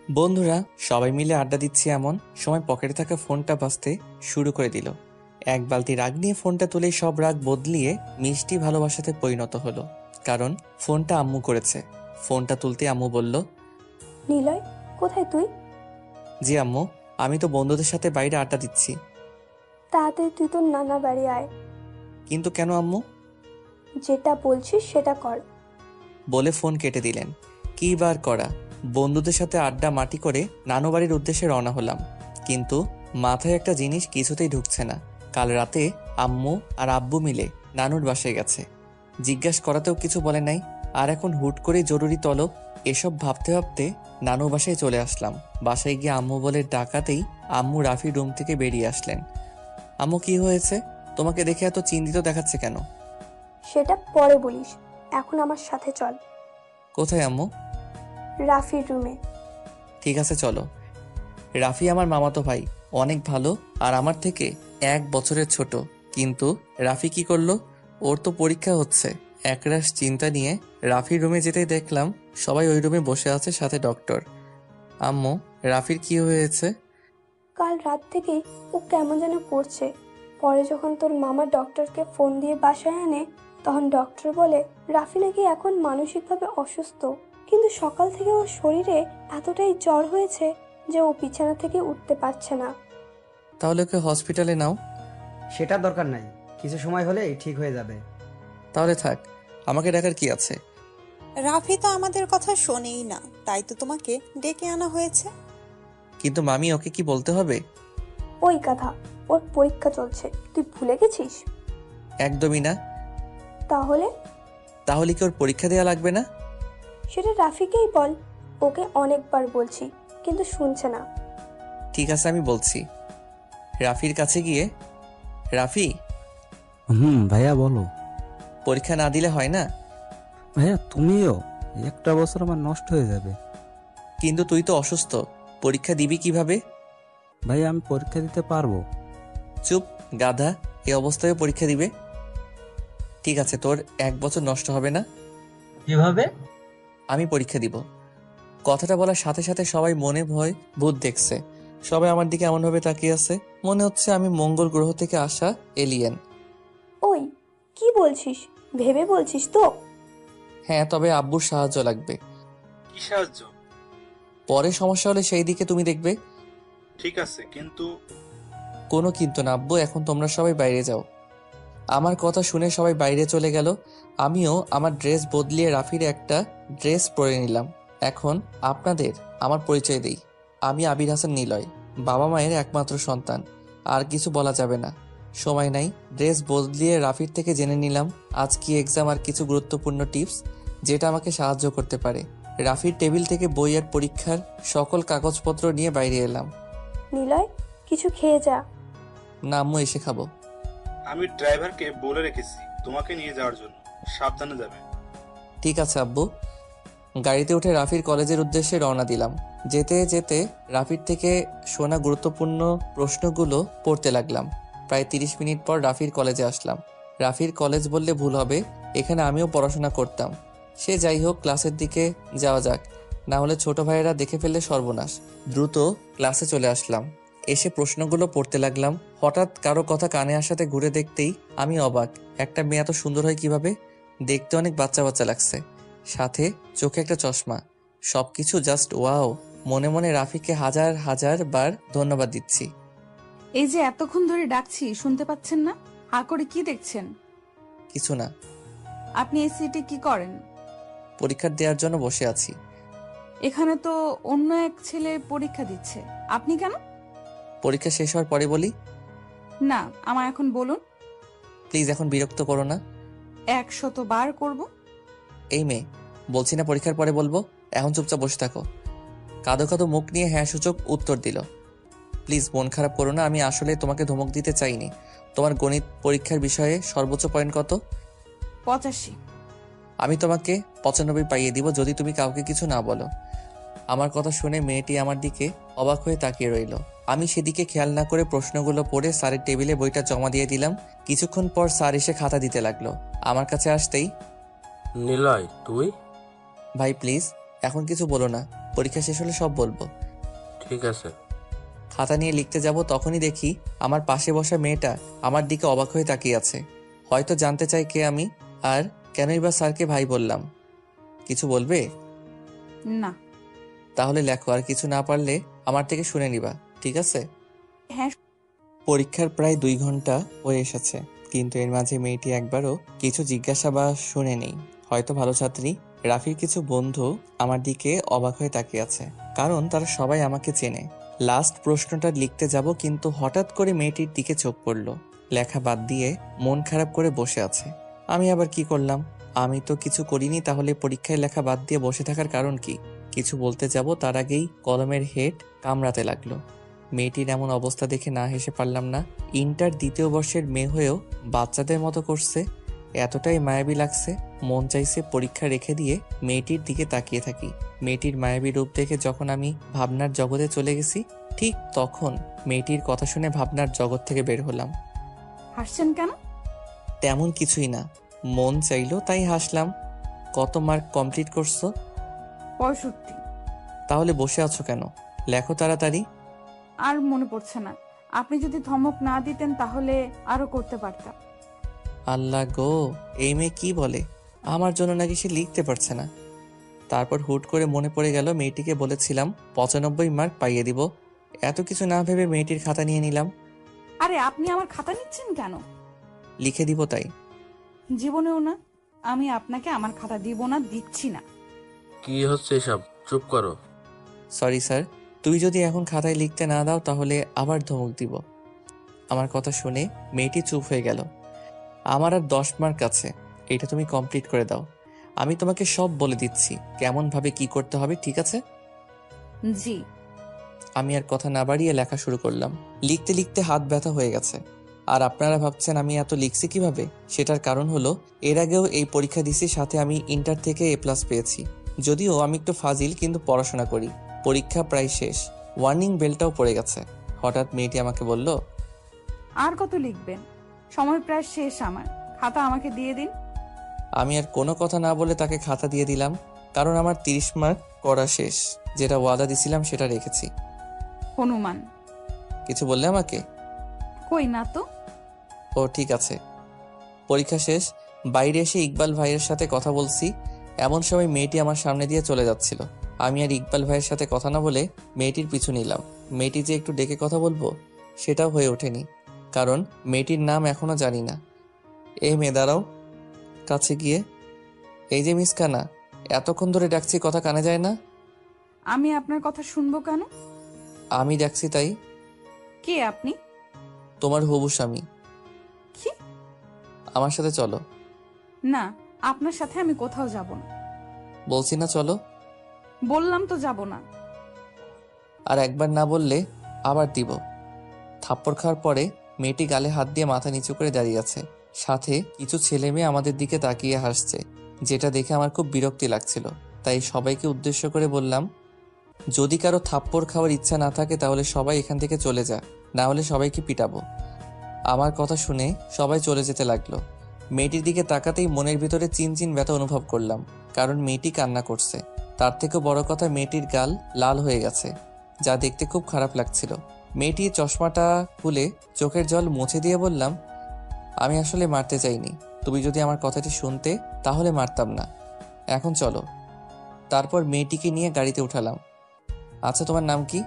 বন্ধুরা সবাই মিলে আড্ডা দিচ্ছি এমন সময় পকেটে থাকা ফোনটা বাজতে শুরু করে দিল। এক বালতি রাগ নিয়ে ফোনটা তুলে সব রাগ বদলিয়ে মিষ্টি ভালোবাসাতে পরিণত হলো। কারণ ফোনটা আম্মু করেছে। ফোনটা তুলতে আম্মু বলল, নিলয়, কোথায় তুই? জি আম্মু, আমি তো বন্ধুদের সাথে বাইরে আড্ডা দিচ্ছি। তাড়াতাড়ি তুই তোর নানা বাড়ি আয়। কিন্তু কেন আম্মু? যেটা বলছিস সেটা কর। বলে ফোন কেটে দিলেন। কি বার করা, বন্ধুদের সাথে আড্ডা মাটি করে নানু বাড়ির উদ্দেশ্যে রওনা হলাম। কিন্তু মাথায় একটা জিনিস কিছুতেই ঢুকছে না। কাল রাতে আম্মু আর আব্বু মিলে নানুর বাসায় গেছে, জিজ্ঞাসা করাতেও কিছু বলে নাই। আর এখন হুট করে জরুরি তলব। এসব ভাবতে ভাবতে নানু বাসায় চলে আসলাম। বাসায় গিয়ে আম্মু বলে ডাকাতেই আম্মু রাফির রুম থেকে বেরিয়ে আসলেন। আম্মু, কি হয়েছে? তোমাকে দেখে এত চিন্তিত দেখাচ্ছে কেন? সেটা পরে বলিস, এখন আমার সাথে চল। কোথায় আম্মু? রাফির রুমে। ঠিক আছে চলো। রাফি আমার মামাতো ভাই, অনেক ভালো আর আমার থেকে 1 বছরের ছোট। কিন্তু রাফি কি করলো? ওর তো পরীক্ষা হচ্ছে। একরাশ চিন্তা নিয়ে রাফির রুমে যেতেই দেখলাম সবাই ওই রুমে বসে আছে, সাথে ডক্টর। আম্মু, রাফির কি হয়েছে? কাল রাত থেকেই ও কেমন যেন করছে। পরে যখন তোর মামা ডক্টরকে ফোন দিয়ে বাসায় আনে, তখন ডক্টর বলে রাফি নাকি এখন মানসিকভাবে অসুস্থ। কিন্তু সকাল থেকে ওর শরীরে এতটাই জ্বর হয়েছে যে ও বিছানা থেকে উঠতে পারছে না। তাহলে ওকে হসপিটালে নাও। সেটার দরকার নাই, কিছু সময় হলেই ঠিক হয়ে যাবে। তাহলে থাক, আমাকে ডাকার কি আছে? রাফি তো আমাদের কথা শোনেই না, তাই তো তোমাকে ডেকে আনা হয়েছে। কিন্তু মামি, ওকে কি বলতে হবে? ওই কথা, ওর পরীক্ষা চলছে, তুই ভুলে গেছিস? একদমই না। তাহলে? তাহলে কি ওর পরীক্ষা দেওয়া লাগবে না? সেটা রাফিকেই বল। ওকে অনেকবার বলছি কিন্তু শুনছে না। ঠিক আছে, আমি বলছি। রাফির কাছে গিয়ে, রাফি, ভাইয়া বলো। পরীক্ষা না দিলে হয় না? ভাইয়া তুমিও, একটা বছর আমার নষ্ট হয়ে যাবে। কিন্তু তুই তো অসুস্থ, পরীক্ষা দিবি কিভাবে? ভাইয়া আমি পরীক্ষা দিতে পারবো। চুপ, গাধা, এই অবস্থায় পরীক্ষা দিবে? ঠিক আছে, তোর 1 বছর নষ্ট হবে না। কিভাবে? আমি পরীক্ষা দিব। কথাটা বলার সাথে সাথে সবাই মনে ভয় ভূত দেখছে। সবাই আমার দিকে এমনভাবে তাকিয়ে আছে, মনে হচ্ছে আমি মঙ্গল গ্রহ থেকে আসা এলিয়েন। ওই, কি বলছিস? ভেবে বলছিস তো? হ্যাঁ, তবে আব্বুর সাহায্য লাগবে। কি সাহায্য? পরে সমস্যা হলে সেই দিকে তুমি দেখবে। ঠিক আছে, কিন্তু কোনো কিন্তু না আব্বু, এখন তোমরা সবাই বাইরে যাও। আমার কথা শুনে সবাই বাইরে চলে গেল। আমিও আমার ড্রেস বদলিয়ে রাফির একটা ড্রেস পরে নিলাম। এখন আপনাদের আমার পরিচয় দেই। আমি আবির হাসান নিলয়, বাবা মায়ের একমাত্র সন্তান। আর কিছু বলা যাবে না, সময় নাই। ড্রেস বদলিয়ে রাফির থেকে জেনে নিলাম আজ কি এক্সাম আর কিছু গুরুত্বপূর্ণ টিপস যেটা আমাকে সাহায্য করতে পারে। রাফির টেবিল থেকে বই আর পরীক্ষার সকল কাগজপত্র নিয়ে বাইরে এলাম। নিলয়, কিছু খেয়ে যা। না আম্মু, এসে খাবো। আমি ড্রাইভারকে বলে রেখেছি তোমাকে নিয়ে যাওয়ার জন্য, সাবধানে যাবে। ঠিক আছে আব্বু। গাড়িতে উঠে রাফির কলেজের উদ্দেশ্যে রওনা দিলাম। যেতে যেতে রাফির থেকে শোনা গুরুত্বপূর্ণ প্রশ্নগুলো পড়তে লাগলাম। প্রায় 30 মিনিট পর রাফির কলেজে আসলাম। রাফির কলেজ বললে ভুল হবে, এখানে আমিও পড়াশোনা করতাম। সে যাই হোক, ক্লাসের দিকে যাওয়া যাক, না হলে ছোট ভাইয়েরা দেখে ফেললে সর্বনাশ। দ্রুত ক্লাসে চলে আসলাম। এসে প্রশ্নগুলো পড়তে লাগলাম। হঠাৎ কারো কথা কানে আসাতে ঘুরে দেখতেই আমি অবাক। একটা মেয়ে এত সুন্দর হয় কিভাবে? দেখতে অনেক বাচ্চা বাচ্চা লাগছে, সাথে চোখে একটা চশমা। সবকিছু জাস্ট ওয়াও। মনে মনে রাফিকে হাজার হাজার বার ধন্যবাদ দিচ্ছি। এই যে এতক্ষণ ধরে ডাকছি, শুনতে পাচ্ছেন না? হা করে কি দেখছেন? কিছু না, আপনি এই সিটে কি করেন? পরীক্ষা দেওয়ার জন্য বসে আছি। এখানে তো অন্য এক ছেলে পরীক্ষা দিচ্ছে, আপনি কেন? পরীক্ষা শেষ হওয়ার পরে বলি। না, আমার এখন বলুন। প্লিজ, এখন বিরক্ত করো না। 100 বার করব। এই মেয়ে, বলছি না পরীক্ষার পরে বলবো, এখন চুপচাপ বসে থাকো। কাঁদো কাঁদো মুখ নিয়ে হ্যাঁ সূচক উত্তর দিল। প্লিজ মন খারাপ করো না, আমি আসলে তোমাকে ধমক দিতে চাইনি। তোমার গণিত পরীক্ষার বিষয়ে সর্বোচ্চ পয়েন্ট কত? 85। আমি তোমাকে 95 পাইয়ে দিব যদি তুমি কাউকে কিছু না বলো। আমার কথা শুনে মেয়েটি আমার দিকে অবাক হয়ে তাকিয়ে রইল। আমি সেদিকে খেয়াল না করে প্রশ্নগুলো পড়ে স্যারের টেবিলে বইটা জমা দিয়ে দিলাম। কিছুক্ষণ পর স্যার এসে খাতা দিতে লাগলো। আমার কাছে আসতেই, নিলয় তুই? ভাই প্লিজ এখন কিছু বলো না, পরীক্ষা শেষ হলে সব বলবো। ঠিক আছে। খাতা নিয়ে লিখতে যাব, তখনই দেখি আমার পাশে বসা মেয়েটা আমার দিকে অবাক হয়ে তাকিয়ে আছে। হয়তো জানতে চাই কে আমি, আর কেনই বা স্যারকে ভাই বললাম। কিছু বলবে? না। তাহলে লেখো, আর কিছু না পারলে আমার থেকে শুনে নিবা, ঠিক আছে? হ্যাঁ। পরীক্ষার প্রায় 2 ঘন্টা হয়ে এসেছে, কিন্তু এর মাঝে মেয়েটি একবারও কিছু জিজ্ঞাসা বা শুনে নেই। হয়তো ভালো ছাত্রী। রাফির কিছু বন্ধু আমার দিকে অবাক হয়ে তাকিয়ে আছে, কারণ তারা সবাই আমাকে চেনে। লাস্ট প্রশ্নটা লিখতে যাব, কিন্তু হঠাৎ করে মেয়েটির দিকে চোখ পড়ল। লেখা বাদ দিয়ে মন খারাপ করে বসে আছে। আমি আবার কি করলাম? আমি তো কিছু করিনি, তাহলে পরীক্ষায় লেখা বাদ দিয়ে বসে থাকার কারণ কি? কিছু বলতে যাব, তার আগেই কলমের হেড কামড়াতে লাগলো। মেয়েটির এমন অবস্থা দেখে না হেসে পারলাম না। ইন্টার 2য় বর্ষের মেয়ে হয়েও বাচ্চাদের মতো করছে। এতটাই মায়াবী লাগছে, মন চাইছে পরীক্ষা রেখে দিয়ে মেয়েটির দিকে তাকিয়ে থাকি। মেয়েটির মায়াবী রূপ দেখে যখন আমি ভাবনার জগতে চলে গেছি, ঠিক তখন মেয়েটির কথা শুনে ভাবনার জগৎ থেকে বের হলাম। হাসছেন কেন? তেমন কিছুই না, মন চাইলো তাই হাসলাম। কত মার্ক কমপ্লিট করছো? 65। তাহলে বসে আছো কেন? লেখো তাড়াতাড়ি। আর মনে পড়ছে না। আপনি যদি ধমক না দিতেন তাহলে আরো করতে পারতাম। আল্লাহ গো, এই মেয়ে কি বলে? আমার জন্য নাকি সে লিখতে পারছে না। তারপর হুট করে মনে পড়ে গেল মেয়েটিকে বলেছিলাম 95 মার্ক পাইয়ে দিব। এত কিছু না ভেবে মেয়েটির খাতা নিয়ে নিলাম। আরে আপনি আমার খাতা নিচ্ছেন কেন? লিখে দিব তাই। জীবনেও না। আমি আপনাকে আমার খাতা দিব না, দিচ্ছি না। কি হচ্ছে এসব? চুপ করো। সরি স্যার, তুই যদি এখন খাতায় লিখতে না দাও তাহলে আবার ধমক দিব। আমার কথা শুনে মেয়েটি চুপ হয়ে গেল। আমার আর 10 মার্ক আছে, এটা তুমি কমপ্লিট করে দাও। আমি তোমাকে সব বলে দিচ্ছি কেমন ভাবে কি করতে হবে, ঠিক আছে? জি। আমি আর কথা না বাড়িয়ে লেখা শুরু করলাম। লিখতে লিখতে হাত ব্যথা হয়ে গেছে। আর আপনারা ভাবছেন আমি এত লিখছি কিভাবে? সেটার কারণ হলো, এর আগেও এই পরীক্ষা দিছি, সাথে আমি ইন্টার থেকে A+ পেয়েছি। যদিও আমি একটু ফাজিল, কিন্তু পড়াশোনা করি। পরীক্ষা প্রায় শেষ, ওয়ার্নিং বেলটাও পড়ে গেছে। হঠাৎ মেয়েটি আমাকে বলল, আর কত লিখবেন? সময় প্রায় শেষ আমার। খাতা আমাকে দিয়ে দিন। আমি আর কোনো কথা না বলে তাকে খাতা দিয়ে দিলাম, কারণ আমার 30 মার্ক করা শেষ। যেটা ওয়াদা দিছিলাম সেটা রেখেছি। হনুমান। কিছু বললে আমাকে? কই না তো। ও ঠিক আছে। পরীক্ষা শেষ, বাইরে এসে ইকবাল ভাইয়ের সাথে কথা বলছি, এমন সময় মেয়েটি আমার সামনে দিয়ে চলে যাচ্ছিল। আমি আর ইকবাল ভাইয়ের সাথে কথা না বলে মেয়েটির পিছু নিলাম। মেয়েটি যে একটু ডেকে কথা বলবো সেটাও হয়ে ওঠেনি, কারণ মেয়েটির নাম এখনো জানি না। এই মেয়ে দাঁড়াও। কাছে গিয়ে, এই যে মিস কানা, এতক্ষণ ধরে ডাকছি, কথা কানে যায় না? আমি আপনার কথা শুনবো কেন? আমি ডাকছি তাই। কে আপনি? তোমার হবু স্বামী। কি? আমার সাথে চলো। না, আপনার সাথে আমি কোথাও যাব না। বলছি না চলো। বললাম তো যাব না। আর একবার না বললে আবার দিব। থাপ্পড় খাওয়ার পরে মেয়েটি গালে হাত দিয়ে মাথা নিচু করে দাঁড়িয়ে আছে। সাথে কিছু ছেলে মেয়ে আমাদের দিকে তাকিয়ে হাসছে, যেটা দেখে আমার খুব বিরক্তি লাগছিল। তাই সবাইকে উদ্দেশ্য করে বললাম, যদি কারো থাপ্পড় খাওয়ার ইচ্ছা না থাকে তাহলে সবাই এখান থেকে চলে যা, না হলে সবাইকে পিটাবো। আমার কথা শুনে সবাই চলে যেতে লাগলো। মেয়েটির দিকে তাকাতেই মনের ভিতরে চিনচিন ব্যথা অনুভব করলাম, কারণ মেয়েটি কান্না করছে। তার থেকেও বড় কথা, মেয়েটির গাল লাল হয়ে গেছে, যা দেখতে খুব খারাপ লাগছিল। মেয়েটির চশমাটা খুলে চোখের জল মুছে দিয়ে বললাম, আমি আসলে মারতে চাইনি। তুমি যদি আমার কথাটি শুনতে তাহলে মারতাম না। এখন চলো। তারপর মেয়েটিকে নিয়ে গাড়িতে উঠালাম। আচ্ছা, তোমার নাম কি?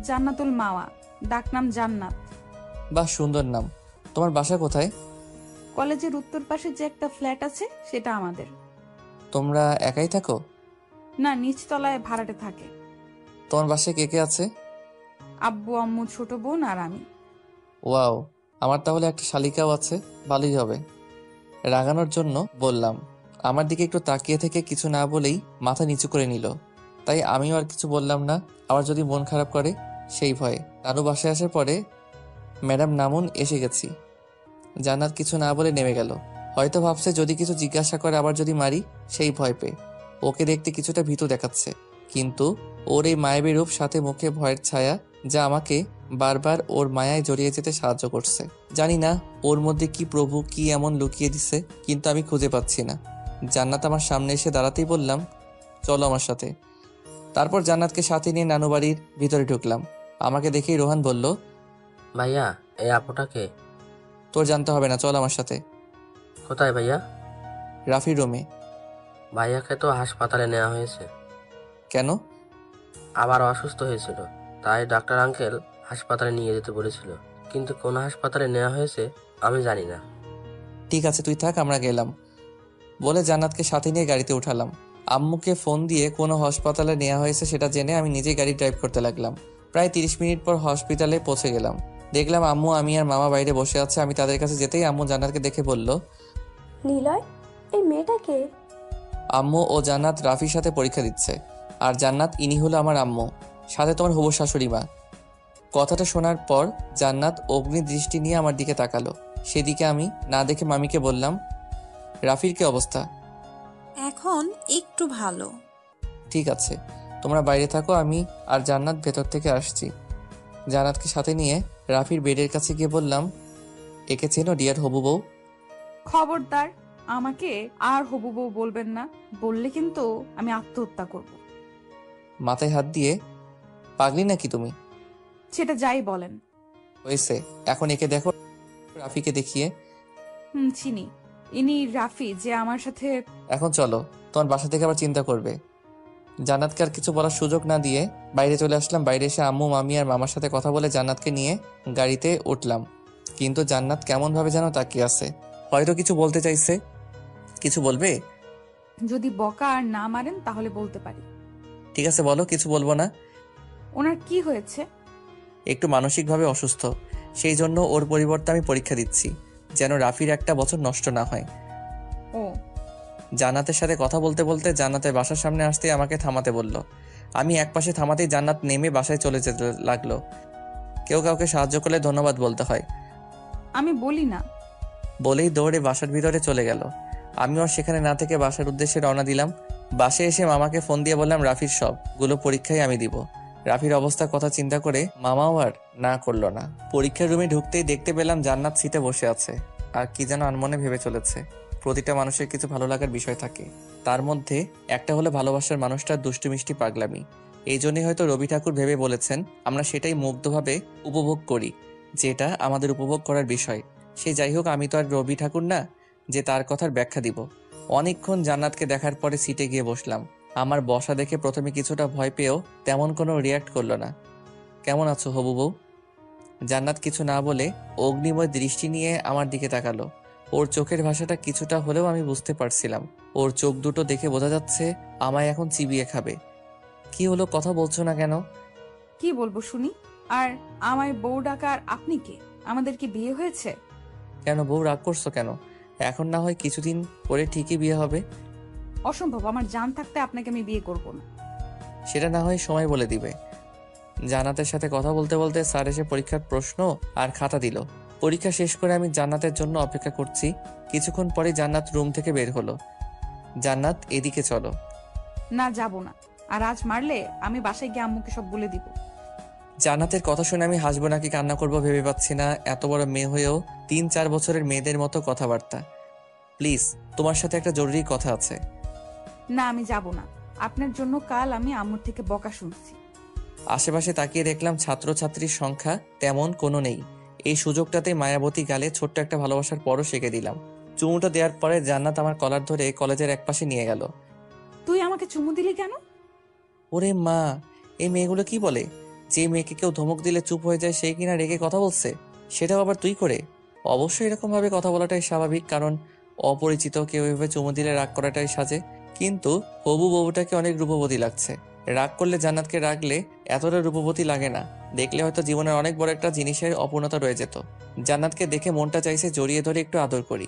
জান্নাতুল মাওয়া, ডাকনাম জান্নাত। বাহ, সুন্দর নাম। তোমার বাসা কোথায়? কলেজের উত্তর পাশে যে একটা ফ্ল্যাট আছে সেটা আমাদের। তোমরা একাই থাকো? না, নিচতলায় ভাড়াটে থাকে। তোমার বাসায় কে কে আছে? আব্বু, আম্মু, ছোট বোন আর আমি। ওয়াও, আমার তাহলে একটা শালিকাও আছে, ভালোই হবে। রাগানোর জন্য বললাম। আমার দিকে একটু তাকিয়ে থেকে কিছু না বলেই মাথা নিচু করে নিল। তাই আমিও আর কিছু বললাম না, আবার যদি মন খারাপ করে সেই ভয়ে। তারও বাসায় আসার পরে, ম্যাডাম নামুন, এসে গেছি। জান্নাত কিছু না বলে নেমে গেল। হয়তো ভাবছে যদি কিছু জিজ্ঞাসা করে আবার যদি মারি, সেই ভয় পেয়ে। ওকে দেখতে কিছুটা ভীতু দেখাচ্ছে, কিন্তু ওর এই মায়াবী রূপ, সাথে মুখে ভয়ের ছায়া, যা আমাকে বারবার ওর মায়ায় জড়িয়ে যেতে সাহায্য করছে। জানি না ওর মধ্যে কি প্রভু কি এমন লুকিয়ে দিছে, কিন্তু আমি খুঁজে পাচ্ছি না। জান্নাত আমার সামনে এসে দাঁড়াতেই বললাম, চলো আমার সাথে। তারপর জান্নাতকে সাথে নিয়ে নানু বাড়ির ভিতরে ঢুকলাম। আমাকে দেখেই রোহান বলল, ভাইয়া এই আপুটাকে? তোর জানতে হবে না, চল আমার সাথে। কোথায় ভাইয়া? রাফির রুমে। ভাইয়াকে তো হাসপাতালে নেওয়া হয়েছে। কেন? আবার অসুস্থ হয়েছিল, তাই ডাক্তার আঙ্কেল হাসপাতালে নিয়ে যেতে বলেছিল, কিন্তু কোন হাসপাতালে নেওয়া হয়েছে আমি জানি না। ঠিক আছে, তুই থাক, আমরা গেলাম বলে জান্নাতকে সাথে নিয়ে গাড়িতে উঠালাম। আম্মুকে ফোন দিয়ে কোনো হাসপাতালে নেওয়া হয়েছে সেটা জেনে আমি নিজেই গাড়ি ড্রাইভ করতে লাগলাম। প্রায় 30 মিনিট পর হসপিটালে পৌঁছে গেলাম। দেখলাম আম্মু, আমি আর মামা বাইরে বসে আছে। আমি তাদের কাছে যেতেই আম্মু জান্নাতকে দেখে বলল, নিলয়, এই মেয়েটাকে? আম্মু ও জান্নাত রাফির সাথে পরীক্ষা দিচ্ছে, আর জান্নাত ইনি হলো আমার আম্মু, সাথে তোমার হবু শাশুড়ি মা। কথাটা শোনার পর জান্নাত অগ্নি দৃষ্টি নিয়ে আমার দিকে তাকালো। সেদিকে আমি না দেখে মামিকে বললাম, রাফির কি অবস্থা? এখন একটু ভালো। ঠিক আছে, তোমরা বাইরে থাকো, আমি আর জান্নাত ভেতর থেকে আসছি। জান্নাতকে সাথে নিয়ে রাফির বেডের কাছে গিয়ে বললাম, একে চেনো ডিয়ার হবু বউ? খবরদার, আমাকে আর হবু বউ বলবেন না। বললে কিন্তু আমি আত্মহত্যা করব। মাথায় হাত দিয়ে, পাগলি নাকি তুমি? সেটা যাই বলেন। হয়েছে, এখন একে দেখো। রাফিকে দেখিয়ে, চিনি, ইনি রাফি যে আমার সাথে। এখন চলো, তোমার বাসা থেকে আবার চিন্তা করবে। জান্নাতকে আর কিছু বলার সুযোগ না দিয়ে বাইরে চলে আসলাম। বাইরে এসে আম্মু, মামি আর মামার সাথে কথা বলে জান্নাতকে নিয়ে গাড়িতে উঠলাম। কিন্তু জান্নাত কেমন ভাবে যেন তাকিয়ে আছে, হয়তো কিছু বলতে চাইছে। কিছু বলবে? যদি বকা আর না মারেন তাহলে বলতে পারি। ঠিক আছে বলো, কিছু বলবো না। ওনার কি হয়েছে? একটু মানসিকভাবে অসুস্থ, সেই জন্য ওর পরিবর্তে আমি পরীক্ষা দিচ্ছি, যেন রাফির একটা বছর নষ্ট না হয়। ও, জান্নাতের সাথে কথা বলতে বলতে জান্নাতের বাসার সামনে আসতেই আমাকে থামাতে বলল। আমি একপাশে থামাতেই জান্নাত নেমে বাসায় চলে যেতে লাগলো। কেউ কাউকে সাহায্য করলে ধন্যবাদ বলতে হয় আমি বলি না। বলেই দৌড়ে বাসার ভিতরে চলে গেল। আমিও আর সেখানে না থেকে বাসার উদ্দেশ্যে রওনা দিলাম। বাসে এসে মামাকে ফোন দিয়ে বললাম রাফির সবগুলো পরীক্ষাই আমি দিব। রাফির অবস্থার কথা চিন্তা করে মামাও আর না করলো না। পরীক্ষার রুমে ঢুকতেই দেখতে পেলাম জান্নাত সিটে বসে আছে আর কি যেন আনমনে ভেবে চলেছে। প্রতিটা মানুষের কিছু ভালো লাগার বিষয় থাকে, তার মধ্যে একটা হলো ভালোবাসার মানুষটার দুষ্টু মিষ্টি পাগলামি। এই জন্যই হয়তো রবি ঠাকুর ভেবে বলেছেন আমরা সেটাই মুগ্ধভাবে উপভোগ করি, যেটা আমাদের উপভোগ করার বিষয়। সে যাই হোক, আমি তো আর রবি ঠাকুর না যে তার কথার ব্যাখ্যা দিব। অনেকক্ষণ জান্নাতকে দেখার পরে সিটে গিয়ে বসলাম। আমার বসা দেখে প্রথমে কিছুটা ভয় পেয়েও তেমন কোনো রিয়াক্ট করলো না। কেমন আছো হবু বউ? জান্নাত কিছু না বলে অগ্নিময় দৃষ্টি নিয়ে আমার দিকে তাকালো। ওর চোখের ভাষাটা কিছুটা হলেও আমি বুঝতে পারছিলাম। ওর চোখ দুটো দেখে বোঝা যাচ্ছে আমায় এখন চিবিয়ে খাবে। কি হলো, কথা বলছো না কেন? কি বলবো শুনি। আর আমায় বউ ডাকার আপনি কে? আমাদের কি বিয়ে হয়েছে? কেন বউ, রাগ করছো কেন? এখন না হয় কিছুদিন পরে ঠিকই বিয়ে হবে। অসম্ভব, আমার জান থাকতে আপনাকে আমি বিয়ে করব না। সেটা না হয় সময় বলে দিবে। জান্নাতের সাথে কথা বলতে বলতে স্যার এসে পরীক্ষার প্রশ্ন আর খাতা দিল। পরীক্ষা শেষ করে আমি জান্নাতের জন্য অপেক্ষা করছি। কিছুক্ষণ পরে জান্নাত রুম থেকে বের হলো। জান্নাত, এদিকে চলো। না, যাব না। আর আজ মারলে আমি বাসায় গিয়ে আম্মুকে সব বলে দিব। জান্নাতের কথা শুনে আমি হাসবো নাকি কান্না করবো ভেবে পাচ্ছি না। এত বড় মেয়ে হয়েও 3-4 বছরের মেয়েদের মতো কথাবার্তা। প্লিজ, তোমার সাথে একটা জরুরি কথা আছে। না, আমি যাব না। আপনার জন্য কাল আমি আম্মুর থেকে বকা শুনছি। আশেপাশে তাকিয়ে দেখলাম ছাত্রছাত্রীর সংখ্যা তেমন কোনো নেই। এই সুযোগটাতে মায়াবতী গালে ছোট্ট একটা ভালোবাসার পরও এঁকে দিলাম। চুমুটা দেওয়ার পরে জান্নাত আমার কলার ধরে কলেজের একপাশে নিয়ে গেল। তুই আমাকে চুমু দিলি কেন? ওরে মা, এই মেয়েগুলো কি বলে? যে মেয়েকে কেউ ধমক দিলে চুপ হয়ে যায় সেই কিনা রেগে কথা বলছে, সেটাও আবার তুই করে। অবশ্যই এরকম ভাবে কথা বলাটাই স্বাভাবিক, কারণ অপরিচিত কেউ এভাবে চুমু দিলে রাগ করাটাই সাজে। কিন্তু হবু বউটাকে অনেক রূপবতী লাগছে। রাগ করলে জান্নাতকে রাগলে এতটা রূপবতী লাগে না। দেখলে হয়তো জীবনের অনেক বড় একটা জিনিসের অপূর্ণতা রয়ে যেত। জান্নাতকে দেখে মনটা চাইছে জড়িয়ে ধরে একটু আদর করি।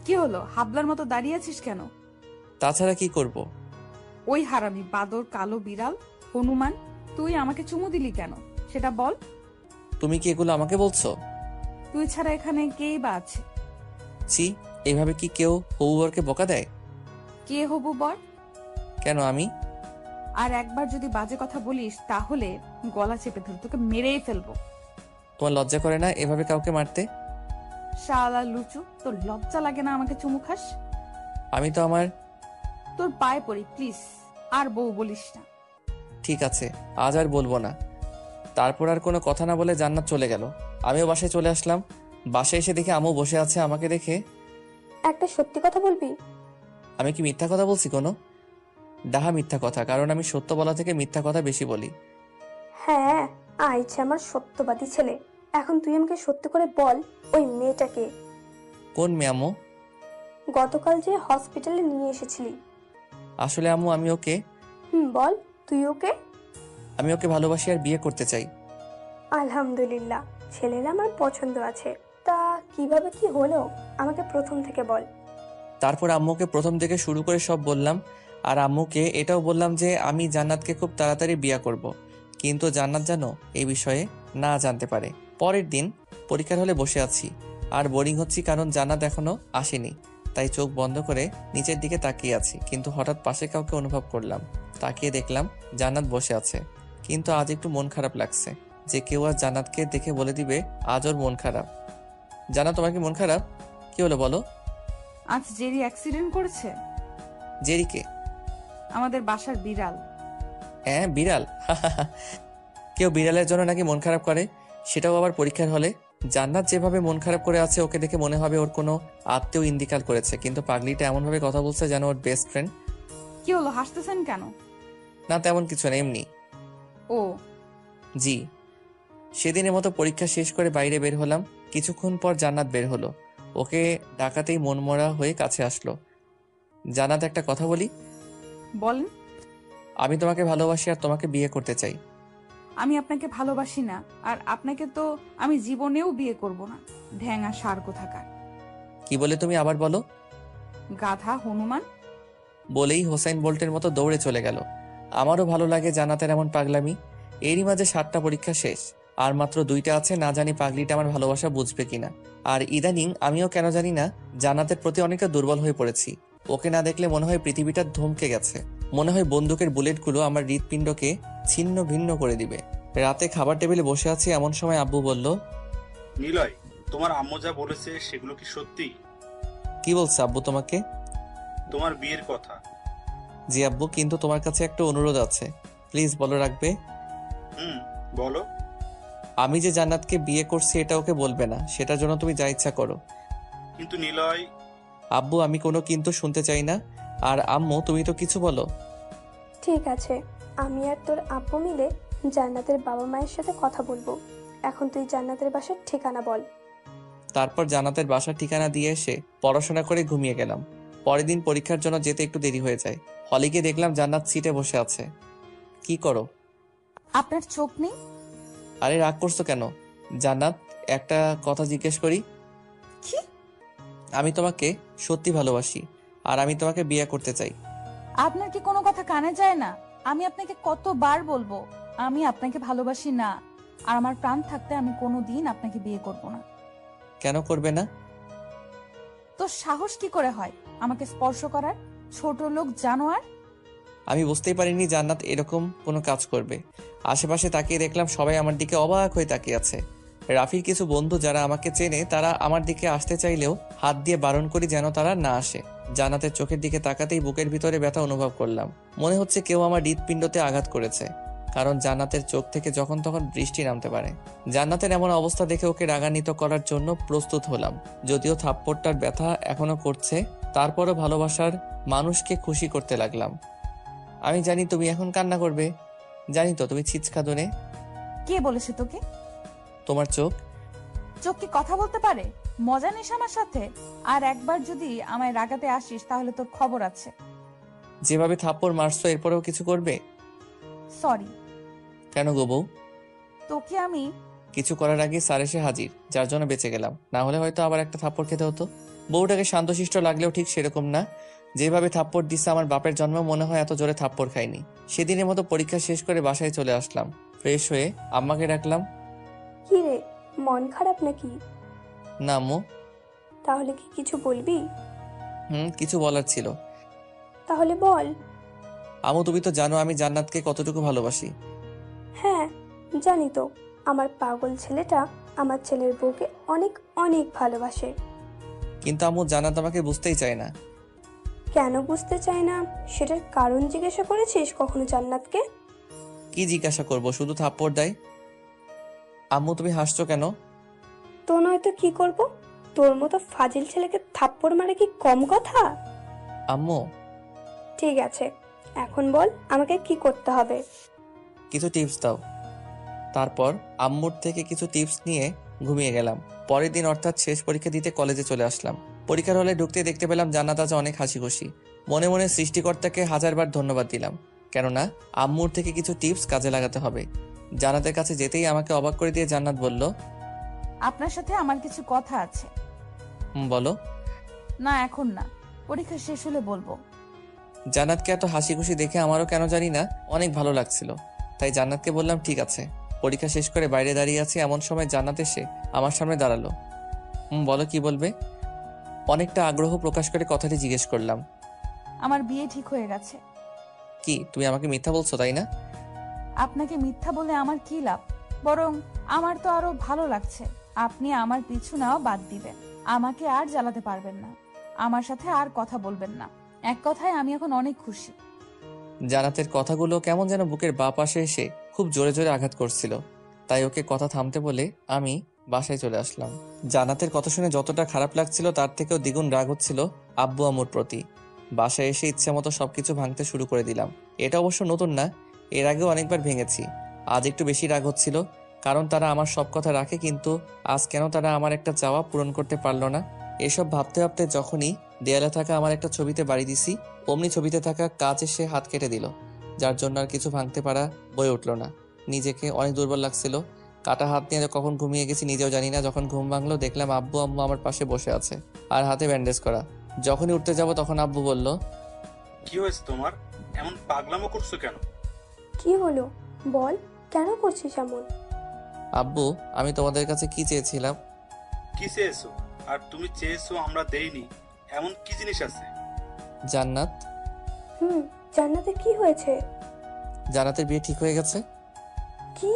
কি হলো, হাবলার মতো দাঁড়িয়ে আছিস কেন? তাছাড়া কি করব? ওই হারামি বাদর, কালো বিড়াল, হনুমান, তুই আমাকে চুমু দিলি কেন সেটা বল। তুমি কি এগুলো আমাকে বলছো? তুই ছাড়া এখানে কেই বা আছে? ছি, এভাবে কি কেউ হবু বরকে বকা দেয়? কে হবু বর? কেন আমি? আর একবার যদি বাজে কথা বলিস তাহলে গলা চেপে ধরে তোকে মেরেই ফেলবো। তোমার লজ্জা করে না এভাবে কাউকে মারতে? শালা লুচু, তোর লজ্জা লাগে না আমাকে চুমু খাস? আমি তো আমার তোর পায়ে পড়ি প্লিজ, আর বউ বলিস না। ঠিক আছে, আজ আর বলবো না। তারপর আর কোনো কথা না বলে জান্নাত চলে গেল। আমিও বাসায় চলে আসলাম। বাসায় এসে দেখি আম্মু বসে আছে। আমাকে দেখে, একটা সত্যি কথা বলবি? আমি কি মিথ্যা কথা বলছি কোনো? ডাহা মিথ্যা কথা, কারণ আমি সত্য বলা থেকে মিথ্যা কথা বেশি বলি। হ্যাঁ, আইছে আমার সত্যবাদী ছেলে। এখন তুই আমাকে সত্যি করে বল, ওই মেয়েটাকে কোন মেয়ে আম্মু? গতকাল যে হসপিটালে নিয়ে এসেছিলি। আসলে আম্মু বল, তুই ওকে? আমি ওকে ভালোবাসি আর বিয়ে করতে চাই। আলহামদুলিল্লাহ, ছেলের আমার পছন্দ আছে। তা কিভাবে কি হলো আমাকে প্রথম থেকে বল। তারপর আম্মুকে প্রথম থেকে শুরু করে সব বললাম। আর আম্মুকে এটাও বললাম যে আমি জান্নাতকে খুব তাড়াতাড়ি বিয়ে করব। কিন্তু জান্নাত যেন এই বিষয়ে না জানতে পারে। পরের দিন পরীক্ষার হলে বসে আছি আর বোরিং হচ্ছি, কারণ জান্নাত এখনো আসেনি। তাই চোখ বন্ধ করে নিচের দিকে তাকিয়ে আছি, কিন্তু হঠাৎ পাশে কাউকে অনুভব করলাম। তাকিয়ে দেখলাম জান্নাত বসে আছে। কিন্তু আজ একটু মন খারাপ লাগছে, যে কেউ আজ জান্নাতকে দেখে বলে দিবে আজ ওর মন খারাপ। জান্নাত, তোমার কি মন খারাপ? কি হলো বলো? আজ জেরি অ্যাক্সিডেন্ট করেছে। জেরিকে? আমাদের বাসার বিড়াল। হ্যাঁ, বিড়াল। কেউ বিড়ালের জন্য নাকি মন খারাপ করে, সেটাও আবার পরীক্ষার হলে। জান্নাত যেভাবে মন খারাপ করে আছে, ওকে দেখে মনে হবে ওর কোনো আত্মীয় ইন্তিকাল করেছে, কিন্তু পাগলিটা এমনভাবে কথা বলছে যেন ওর বেস্ট ফ্রেন্ড। কি হলো, হাসতেছেন কেন? না, তেমন কিছু না, এমনি। ও জি। সেদিনের মতো পরীক্ষা শেষ করে বাইরে বের হলাম। কিছুক্ষণ পর জান্নাত বের হলো। ওকে ডাকাতেই মনমরা হয়ে কাছে আসলো। জান্নাত, একটা কথা বলি। বলেন। আমি তোমাকে ভালোবাসি আর তোমাকে বিয়ে করতে চাই। আমি আপনাকে ভালোবাসি না, আর আপনাকে তো আমি জীবনেও বিয়ে করব না। ঢ্যাঙা সার কোথাকার। কি বলে তুমি? আবার বলো। গাধা হনুমান। বলেই হোসাইন বোল্টের মতো দৌড়ে চলে গেল। আমারও ভালো লাগে জান্নাতের এমন পাগলামি। এরই মাঝে 7টা পরীক্ষা শেষ, আর মাত্র 2টা আছে। না জানি পাগলিটা আমার ভালোবাসা বুঝবে কিনা। আর ইদানিং আমিও কেন জানি না জান্নাতের প্রতি অনেকটা দুর্বল হয়ে পড়েছি। ওকে না দেখলে মনে হয় পৃথিবীটা ধমকে গেছে। মনে হয় বন্দুকের বুলেটগুলো আমার হৃৎপিণ্ডকে ছিন্ন ভিন্ন করে দিবে। রাতে খাবার টেবিলে বসে আছি, এমন সময় আব্বু বলল, নিলয়, তোমার আম্মু যা বলেছে সেগুলো কি সত্যি? কি বলছে আব্বু তোমাকে? তোমার বিয়ের কথা। জি আব্বু, কিন্তু তোমার কাছে একটা অনুরোধ আছে, প্লিজ বলো, রাখবে? বলো। আমি যে জান্নাতকে বিয়ে করছি এটা ওকে বলবে না, সেটার জন্য তুমি যা ইচ্ছা করো। কিন্তু নিলয়। আব্বু, আমি কোনো কিন্তু শুনতে চাই না। আর আম্মু, তুমি তো কিছু বলো। ঠিক আছে, আমি আর তোর আব্বু মিলে জান্নাতের বাবা মায়ের সাথে কথা বলবো। এখন তুই জান্নাতের বাসার ঠিকানা বল। তারপর জান্নাতের বাসার ঠিকানা দিয়ে এসে পড়াশোনা করে ঘুমিয়ে গেলাম। পরের দিন পরীক্ষার জন্য যেতে একটু দেরি হয়ে যায়। হলে গিয়ে দেখলাম জান্নাত সিটে বসে আছে। কি করো? আপনার চোখ নেই? আরে রাগ করছো কেন? জান্নাত, একটা কথা জিজ্ঞেস করি। কি? আমি তোমাকে সত্যি ভালোবাসি, আর আমি তোমাকে বিয়ে করতে চাই। আপনার কি কোনো কথা কানে যায় না? আমি আপনাকে কতবার বলবো আমি আপনাকে ভালোবাসি না, আর আমার প্রাণ থাকতে আমি কোনোদিন আপনাকে বিয়ে করব না। কেন করবে না? তো সাহস কি করে হয় আমাকে স্পর্শ করার? ছোট লোক জানোয়ার। আমি বুঝতেই পারিনি জান্নাত এরকম কোনো কাজ করবে। আশেপাশে তাকিয়ে দেখলাম সবাই আমার দিকে অবাক হয়ে তাকিয়ে আছে। রাফির কিছু বন্ধু যারা আমাকে চেনে, তারা আমার দিকে আসতে চাইলেও হাত দিয়ে বারণ করি যেন তারা না আসে। জান্নাতের চোখের দিকে তাকাতেই বুকের ভিতরে ব্যথা অনুভব করলাম। মনে হচ্ছে কেউ আমার হৃৎপিণ্ডতে আঘাত করেছে, কারণ জান্নাতের চোখ থেকে যখন তখন বৃষ্টি নামতে পারে। জান্নাতের এমন অবস্থা দেখে ওকে রাগান্বিত করার জন্য প্রস্তুত হলাম। যদিও থাপ্পড়টার ব্যথা এখনো করছে, তারপরও ভালোবাসার মানুষকে খুশি করতে লাগলাম। আমি জানি তুমি এখন কান্না করবে, জানি তো তুমি ছিচকাদনে। কে বলেছে তোকে? তোমার চোখ। চোখ কি কথা বলতে পারে? মজা নিস আমার সাথে? আর একবার যদি আমায় রাগাতে আসিস তাহলে তোর খবর আছে। যেভাবে থাপ্পড় মারছো এরপরেও কিছু করবে? সরি। কেন গো বউ? তোকে আমি কিছু করার আগে স্যার এসে হাজির, যার জন্য বেঁচে গেলাম। না হলে হয়তো আবার একটা থাপ্পড় খেতে হতো। বউটাকে শান্তশিষ্ট লাগলেও ঠিক সেরকম না। যেভাবে থাপ্পড় দিচ্ছে আমার বাপের জন্ম মনে হয় এত জোরে থাপ্পড় খাইনি। সেদিনের মতো পরীক্ষা শেষ করে বাসায় চলে আসলাম। ফ্রেশ হয়ে আম্মাকে ডাকলাম। কি রে, মন খারাপ নাকি? না আম্মু। তাহলে কি কিছু বলবি? কিছু বলার ছিল। তাহলে বল। আম্মু, তুমি তো জানো আমি জান্নাতকে কতটুকু ভালোবাসি। হ্যাঁ, জানি তো। আমার পাগল ছেলেটা আমার ছেলের বউকে অনেক অনেক ভালোবাসে। কিন্তু আম্মু, জান্নাত আমাকে বুঝতেই চায় না। কেন বুঝতে চায় না সেটার কারণ জিজ্ঞাসা করেছিস কখনো জান্নাতকে? কি জিজ্ঞাসা করব, শুধু থাপ্পড় দেয়। আম্মু তুমি হাসছো কেন? তো নয়তো কি করব? তোর মতো ফাজিল ছেলেকে থাপ্পড় মারে কি কম কথা? আম্মু ঠিক আছে, এখন বল আমাকে কি করতে হবে। কিছু টিপস দাও। তারপর আম্মুর থেকে কিছু টিপস নিয়ে ঘুমিয়ে গেলাম। পরের দিন অর্থাৎ শেষ পরীক্ষা দিতে কলেজে চলে আসলাম। পরীক্ষার হলে ঢুকতে দেখতে পেলাম জান্নাত আজ অনেক হাসি খুশি। মনে মনে সৃষ্টিকর্তাকে হাজারবার ধন্যবাদ দিলাম, কেননা আম্মুর থেকে কিছু টিপস কাজে লাগাতে হবে। জান্নাতের কাছে যেতেই আমাকে অবাক করে দিয়ে জান্নাত বলল, আপনার সাথে আমার কিছু কথা আছে। বলো। না এখন না, পরীক্ষা শেষ হলে বলবো। জান্নাতকে এত হাসি খুশি দেখে আমারও কেন জানি না অনেক ভালো লাগছিল। তাই জান্নাতকে বললাম ঠিক আছে। পরীক্ষা শেষ করে বাইরে দাঁড়িয়ে আছি, এমন সময় জান্নাত এসে আমার সামনে দাঁড়ালো। বলো কি বলবে? অনেকটা আগ্রহ প্রকাশ করে কথাটি জিজ্ঞেস করলাম। আমার বিয়ে ঠিক হয়ে গেছে। কি তুমি আমাকে মিথ্যা বলছো, তাই না? আপনাকে মিথ্যা বলে আমার কি লাভ? বরং আমার তো আরো ভালো লাগছে। আপনি আমার পিছু নেওয়া বাদ দিবেন, আমাকে আর জ্বালাতে পারবেন না, আমার সাথে আর কথা বলবেন না। এক কথায় আমি এখন অনেক খুশি। জান্নাতের কথাগুলো কেমন যেন বুকের বাঁ পাশে এসে খুব জোরে জোরে আঘাত করছিল। তাই ওকে কথা থামতে বলে আমি বাসায় চলে আসলাম। জান্নাতের কথা শুনে যতটা খারাপ লাগছিল তার থেকেও দ্বিগুণ রাগ হচ্ছিল আব্বু আম্মুর প্রতি। বাসায় এসে ইচ্ছে মতো সবকিছু ভাঙতে শুরু করে দিলাম। এটা অবশ্য নতুন না, এর আগেও অনেকবার ভেঙেছি। আজ একটু বেশি রাগ হচ্ছিল, কারণ তারা আমার সব কথা রাখে, কিন্তু আজ কেন তারা আমার একটা চাওয়া পূরণ করতে পারলো না। এসব ভাবতে ভাবতে যখনই দেয়ালে থাকা আমার একটা ছবিতে বাড়ি দিছি, অমনি ছবিতে থাকা কাচ এসে হাত কেটে দিল, যার জন্য আর কিছু ভাঙতে পারা বয়ে উঠল না। নিজেকে অনেক দুর্বল লাগছিল। কাটা হাত নিয়ে কখন ঘুমিয়ে গেছি নিজেও জানি না। যখন ঘুম ভাঙলো দেখলাম আব্বু আম্মু আমার পাশে বসে আছে আর হাতে ব্যান্ডেজ করা। যখনই উঠতে যাব তখন আব্বু বলল, কি হয়েছে তোমার? এমন পাগলামো করছো কেন? কি হলো বল, কেন করছিস এমন? আব্বু আমি তোমাদের কাছে কি চেয়েছিলাম? কি চেয়েছো? আর তুমি চেয়েছো আমরা দেইনি, এমন কি জিনিস আছে? জান্নাত। জান্নাতে কি হয়েছে? জান্নাতের বিয়ে ঠিক হয়ে গেছে। কি?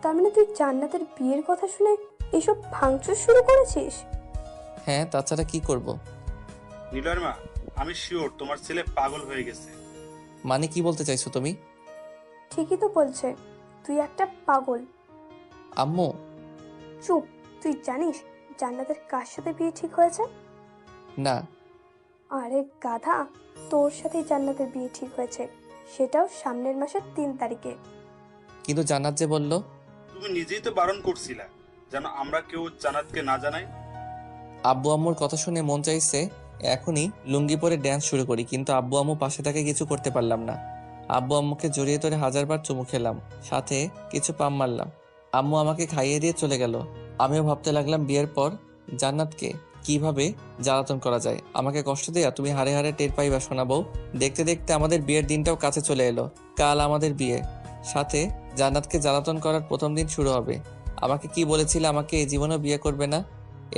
তার মানে তুই জান্নাতের বিয়ের কথা শুনে এসব ভাঙচুর শুরু করেছিস? হ্যাঁ, তাছাড়া কি করব? নীলয়ের মা, আমি শিওর তোমার ছেলে পাগল হয়ে গেছে। মানে কি বলতে চাইছো তুমি? ঠিকই তো বলছে, তুই একটা পাগল। আম্মু চুপ। তুই জানিস জান্নাতের কার সাথে বিয়ে ঠিক হয়েছে? না। আরে গাধা, তোর সাথেই জান্নাতের বিয়ে ঠিক হয়েছে, সেটাও সামনের মাসের 3 তারিখে। কিন্তু জান্নাত যে বলল। তুমি নিজেই তো বারণ করছিলা যেন আমরা কেউ জান্নাতকে না জানাই। আব্বু আম্মুর কথা শুনে মন চাইছে এখনই লুঙ্গি পরে ড্যান্স শুরু করি, কিন্তু আব্বু আম্মু পাশে থেকে কিছু করতে পারলাম না। আব্বু আম্মুকে জড়িয়ে ধরে হাজারবার চুমু খেলাম, সাথে কিছু পাম মারলাম। আম্মু আমাকে খাইয়ে দিয়ে চলে গেল। আমিও ভাবতে লাগলাম বিয়ের পর জান্নাতকে কিভাবে জ্বালাতন করা যায়। আমাকে কষ্ট দেয়া তুমি হারে হারে টের পাইবা শোনাবো। দেখতে দেখতে আমাদের বিয়ের দিনটাও কাছে চলে এলো। কাল আমাদের বিয়ে, সাথে জান্নাতকে জ্বালাতন করার প্রথম দিন শুরু হবে। আমাকে কি বলেছিলে আমাকে এই জীবনেও বিয়ে করবে না?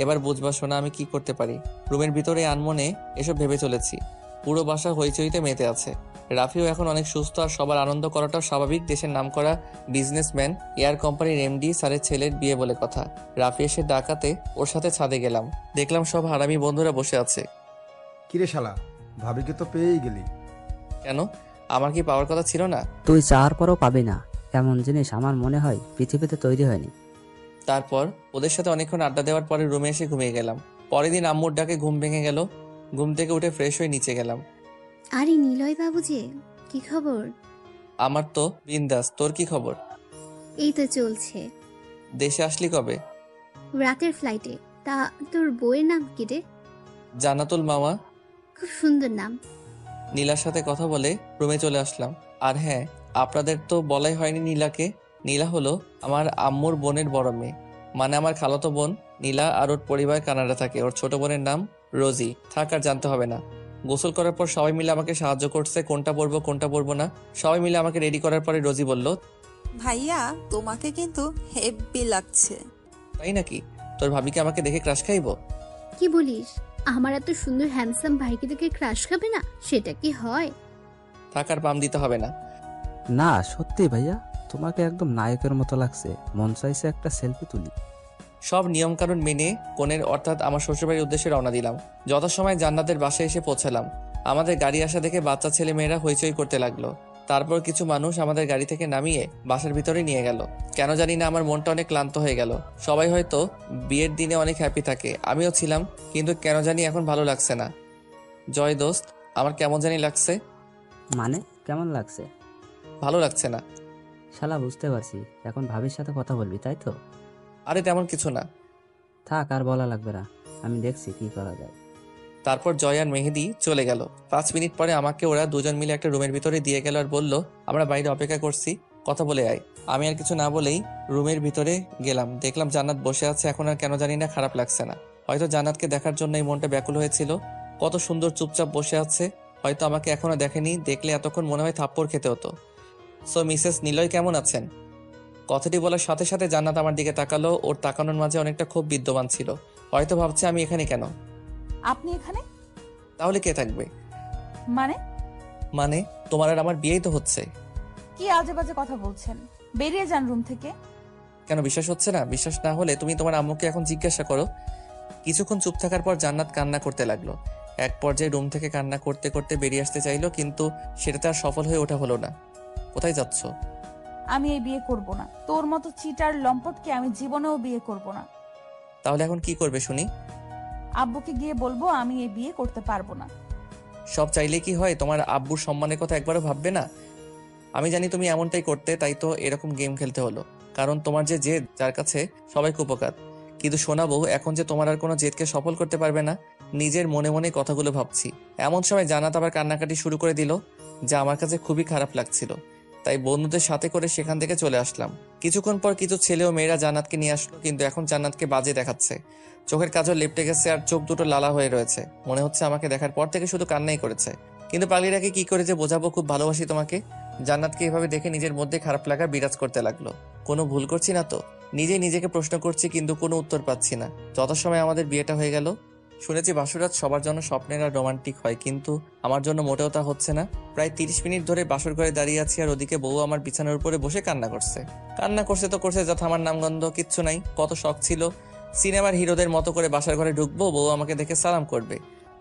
এবার বুঝবা শোনা আমি কি করতে পারি। রুমের ভিতরে আনমনে এসব ভেবে চলেছি। পুরো বাসা হইচইতে মেতে আছে। রাফিও এখন অনেক সুস্থ আর সবার আনন্দ করাটাও স্বাভাবিক। দেশের নামকরা বিজনেসম্যান, এয়ার কোম্পানির এমডি স্যারের ছেলের বিয়ে বলে কথা। রাফি এসে ডাকাতে ওর সাথে ছাদে গেলাম, দেখলাম সব হারামি বন্ধুরা বসে আছে। কিরে শালা, ভাবিকে তো পেয়েই গেলি। কেন, আমার কি পাওয়ার কথা ছিল না? তুই চাওয়ার পরও পাবি না এমন জিনিস আমার মনে হয় পৃথিবীতে তৈরি হয়নি। তারপর ওদের সাথে অনেকক্ষণ আড্ডা দেওয়ার পরে রুমে এসে ঘুমিয়ে গেলাম। পরের দিন আম্মুর ডাকে ঘুম ভেঙে গেল। ঘুম থেকে উঠে ফ্রেশ হয়ে নিচে গেলাম। আরে নিলয় বাবু যে, কি খবর? আমার তো বিন্দাস, তোর কি খবর? এই তো চলছে। দেশে আসলি কবে? রাতের ফ্লাইটে। তা তোর বউয়ের নাম কি রে? জান্নাতুল মামা। খুব সুন্দর নাম। নীলার সাথে কথা বলে রুমে চলে আসলাম। আর হ্যাঁ, আপনাদের তো বলাই হয়নি নীলাকে। নীলা হলো আমার আম্মুর বোনের বড় মেয়ে, মানে আমার খালাতো বোন। নীলা আর ওর পরিবার কানাডা থাকে। ওর ছোট বোনের নাম রোজি। থাক আর জানতে হবে না। গোসল করার পর সবাই মিলে আমাকে সাহায্য করছে, কোনটা পরবো কোনটা পরবো না। সবাই মিলে আমাকে রেডি করার পরে রোজি বলল, ভাইয়া তোমাকে কিন্তু হেব্বি লাগছে। তাই নাকি? তোর ভাবিকে আমাকে দেখে ক্রাশ খাইবো? কি বলিস? আমার এত সুন্দর হ্যান্ডসাম ভাইকে দেখে ক্রাশ খাবে না? সেটা কি হয়? থাক আর পাম দিতে হবে না। না সত্যি ভাইয়া, তোমাকে একদম নায়কের মতো লাগছে। মন চাইছে একটা সেলফি তুলি। সব নিয়মকানুন মেনে কনের অর্থাৎ আমার শ্বশুরবাড়ির উদ্দেশ্যে রওনা দিলাম। যথাসময় জান্নাতের বাসায় এসে পৌঁছালাম। আমাদের গাড়ি আসা দেখে বাচ্চা ছেলে মেয়েরা হইচই করতে লাগলো। তারপর কিছু মানুষ আমাদের গাড়ি থেকে নামিয়ে বাসার ভিতরে নিয়ে গেল। কেন জানি না আমার মনটা অনেক ক্লান্ত হয়ে গেল। সবাই হয়তো বিয়ের দিনে অনেক হ্যাপি থাকে, আমিও ছিলাম, কিন্তু কেন জানি এখন ভালো লাগছে না। জয় দোস্ত, আমার কেমন জানি লাগছে। মানে কেমন লাগছে? ভালো লাগছে না। শালা বুঝতে পারছি, এখন ভাবির সাথে কথা বলবি তাই তো? আরে তেমন কিছু না। থাক, আর বলা লাগবে না, আমি দেখছি কি করা যায়। তারপর জয় আর মেহেদি চলে গেল। 5 মিনিট পরে আমাকে ওরা দুজন মিলে একটা রুমের ভিতরে দিয়ে গেল আর বলল, আমরা বাইরে অপেক্ষা করছি, কথা বলে আয়। আমি আর কিছু না বলেই রুমের ভিতরে গেলাম। দেখলাম জান্নাত বসে আছে। এখন আর কেন জানি না খারাপ লাগছে না। হয়তো জান্নাতকে দেখার জন্য এই মনটা ব্যাকুল হয়েছিল। কত সুন্দর চুপচাপ বসে আছে, হয়তো আমাকে এখনো দেখেনি। দেখলে এতক্ষণ মনে হয় থাপ্পড় খেতে হতো। সো মিসেস নিলয় কেমন আছেন? কথাটি বলার সাথে সাথে জান্নাত আমার দিকে তাকালো। ওর তাকানোর মাঝে অনেকটা ক্ষোভ বিদ্যমান ছিল। হয়তো ভাবছে আমি এখানে কেন। আপনি এখানে? তাহলে কে থাকবে? মানে তোমার আর আমার বিয়েই তো হচ্ছে। কি আজে বাজে কথা বলছেন? বেরিয়ে যান রুম থেকে। কেন বিশ্বাস হচ্ছে না? বিশ্বাস না হলে তুমি তোমার আম্মুকে এখন জিজ্ঞাসা করো। কিছুক্ষণ চুপ থাকার পর জান্নাত কান্না করতে লাগলো। এক পর্যায়ে রুম থেকে কান্না করতে করতে বেরিয়ে আসতে চাইলো, কিন্তু সেটাতে আর সফল হয়ে ওঠা হলো না। কোথায় যাচ্ছ? আমি এই বিয়ে করব না। তোর মতো চিটার লম্পটকে আমি জীবনেও বিয়ে করব না। তাহলে এখন কি করবে শুনি? আব্বুকে গিয়ে বলবো আমি এই বিয়ে করতে পারবো না। সব চাইলে কি হয়? তোমার আব্বুর সম্মানের কথা একবারও ভাববে না? আমি জানি তুমি এমনটাই করতে, তাই তো এরকম গেম খেলতে হলো। কারণ তোমার যে জেদ, যার কাছে সবাই কুপকাত। কিন্তু শোনাবো, এখন যে তোমার আর কোনো জেদকে সফল করতে পারবে না। নিজের মনে মনে কথাগুলো ভাবছি। এমন সময় জান্নাত আবার কান্নাকাটি শুরু করে দিল, যা আমার কাছে খুবই খারাপ লাগছিল। তাই বন্ধুদের সাথে করে সেখান থেকে চলে আসলাম। কিছুক্ষণ পর কিছু ছেলে ও মেয়েরা জান্নাতকে নিয়ে আসলো, কিন্তু এখন জান্নাতকে বাজে দেখাচ্ছে। চোখের কাজল লেপটে গেছে আর চোখ দুটো লালা হয়ে রয়েছে। মনে হচ্ছে আমাকে দেখার পর থেকে শুধু কান্নাই করেছে। কিন্তু পাগলিটাকে কি করে যে বোঝাবো খুব ভালোবাসি তোমাকে। জান্নাতকে এভাবে দেখে নিজের মধ্যে খারাপ লাগা বিরাজ করতে লাগলো। কোনো ভুল করছি না তো? নিজেই নিজেকে প্রশ্ন করছি, কিন্তু কোনো উত্তর পাচ্ছি না। যত সময় আমাদের বিয়েটা হয়ে গেল। শুনেছি বাসরাত সবার জন্য স্বপ্নের আর রোমান্টিক হয়, কিন্তু আমার জন্য মোটেও তা হচ্ছে না। প্রায় 30 মিনিট ধরে বাসর ঘরে দাঁড়িয়ে আছি, আর ওদিকে বউ আমার বিছানার উপরে বসে কান্না করছে। কান্না করছে তো করছে, যথা আমার নামগন্ধ কিচ্ছু নাই। কত শখ ছিল সিনেমার হিরোদের মতো করে বাসার ঘরে ঢুকবো, বউ আমাকে দেখে সালাম করবে,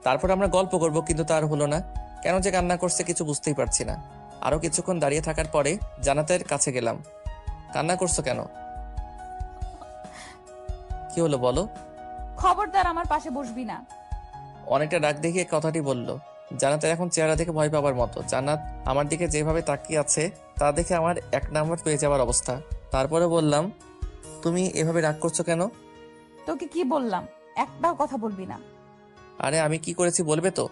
তারপর আমরা গল্প করব, কিন্তু তার হলো না। কেন যে কান্না করছে কিছু বুঝতেই পারছি না। আরো কিছুক্ষণ দাঁড়িয়ে থাকার পরে জান্নাতের কাছে গেলাম। কান্না করছো কেন? কি হলো বলো? খবরদার আমার পাশে বসবি না। অনেকটা রাগ দেখিয়ে কথাটি বলল। জান্নাতের এখন চেহারা দেখে ভয় পাবার মতো। জান্নাত আমার দিকে যেভাবে তাকিয়ে আছে তা দেখে আমার 1 নাম্বার পেয়ে যাওয়ার অবস্থা। তারপরে বললাম, তুমি এভাবে রাগ করছো কেন? তোকে কি বললাম? একটাও কথা বলবি না। আরে আমি কি করেছি বলবে তো?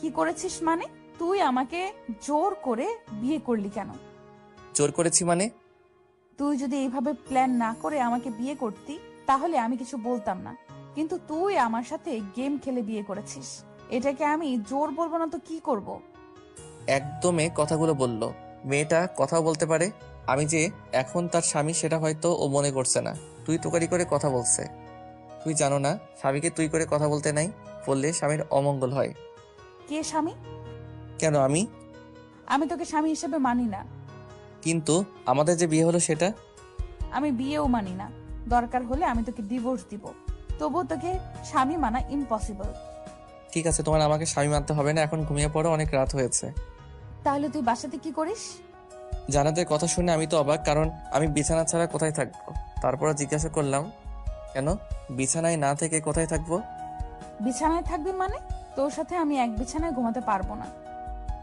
কি করেছিস মানে? তুই আমাকে জোর করে বিয়ে করলি কেন? জোর করেছি মানে? তুই যদি এইভাবে প্ল্যান না করে আমাকে বিয়ে করতি, তাহলে আমি কিছু বলতাম না। কিন্তু তুই আমার সাথে গেম খেলে বিয়ে করেছিস। এটাকে আমি জোর বলবো না তো কি করব? একদমে কথাগুলো বলল। মেয়েটা কথাও বলতে পারে। আমি যে এখন তার স্বামী সেটা হয়তো ও মনে করছে না। তুই তোকারি করে কথা বলছে। তুই জানো না স্বামীকে তুই করে কথা বলতে নাই, বললে স্বামীর অমঙ্গল হয়। কে স্বামী? কেন আমি? আমি তোকে স্বামী হিসেবে মানি না। কিন্তু আমাদের যে বিয়ে হলো সেটা? আমি বিয়েও মানি না। দরকার হলে আমি তোকে ডিভোর্স দিব, তবুও তোকে স্বামী মানা ইম্পসিবল। ঠিক আছে, তোমার আমাকে স্বামী মানতে হবে না। এখন ঘুমিয়ে পড়ো, অনেক রাত হয়েছে। তাহলে তুই বাসাতে কি করিস? জান্নাতের কথা শুনে আমি তো অবাক, কারণ আমি বিছানা ছাড়া কোথায় থাকবো। তারপরে জিজ্ঞাসা করলাম, কেন বিছানায় না থেকে কোথায় থাকবো? বিছানায় থাকবি মানে? তোর সাথে আমি এক বিছানায় ঘুমাতে পারবো না।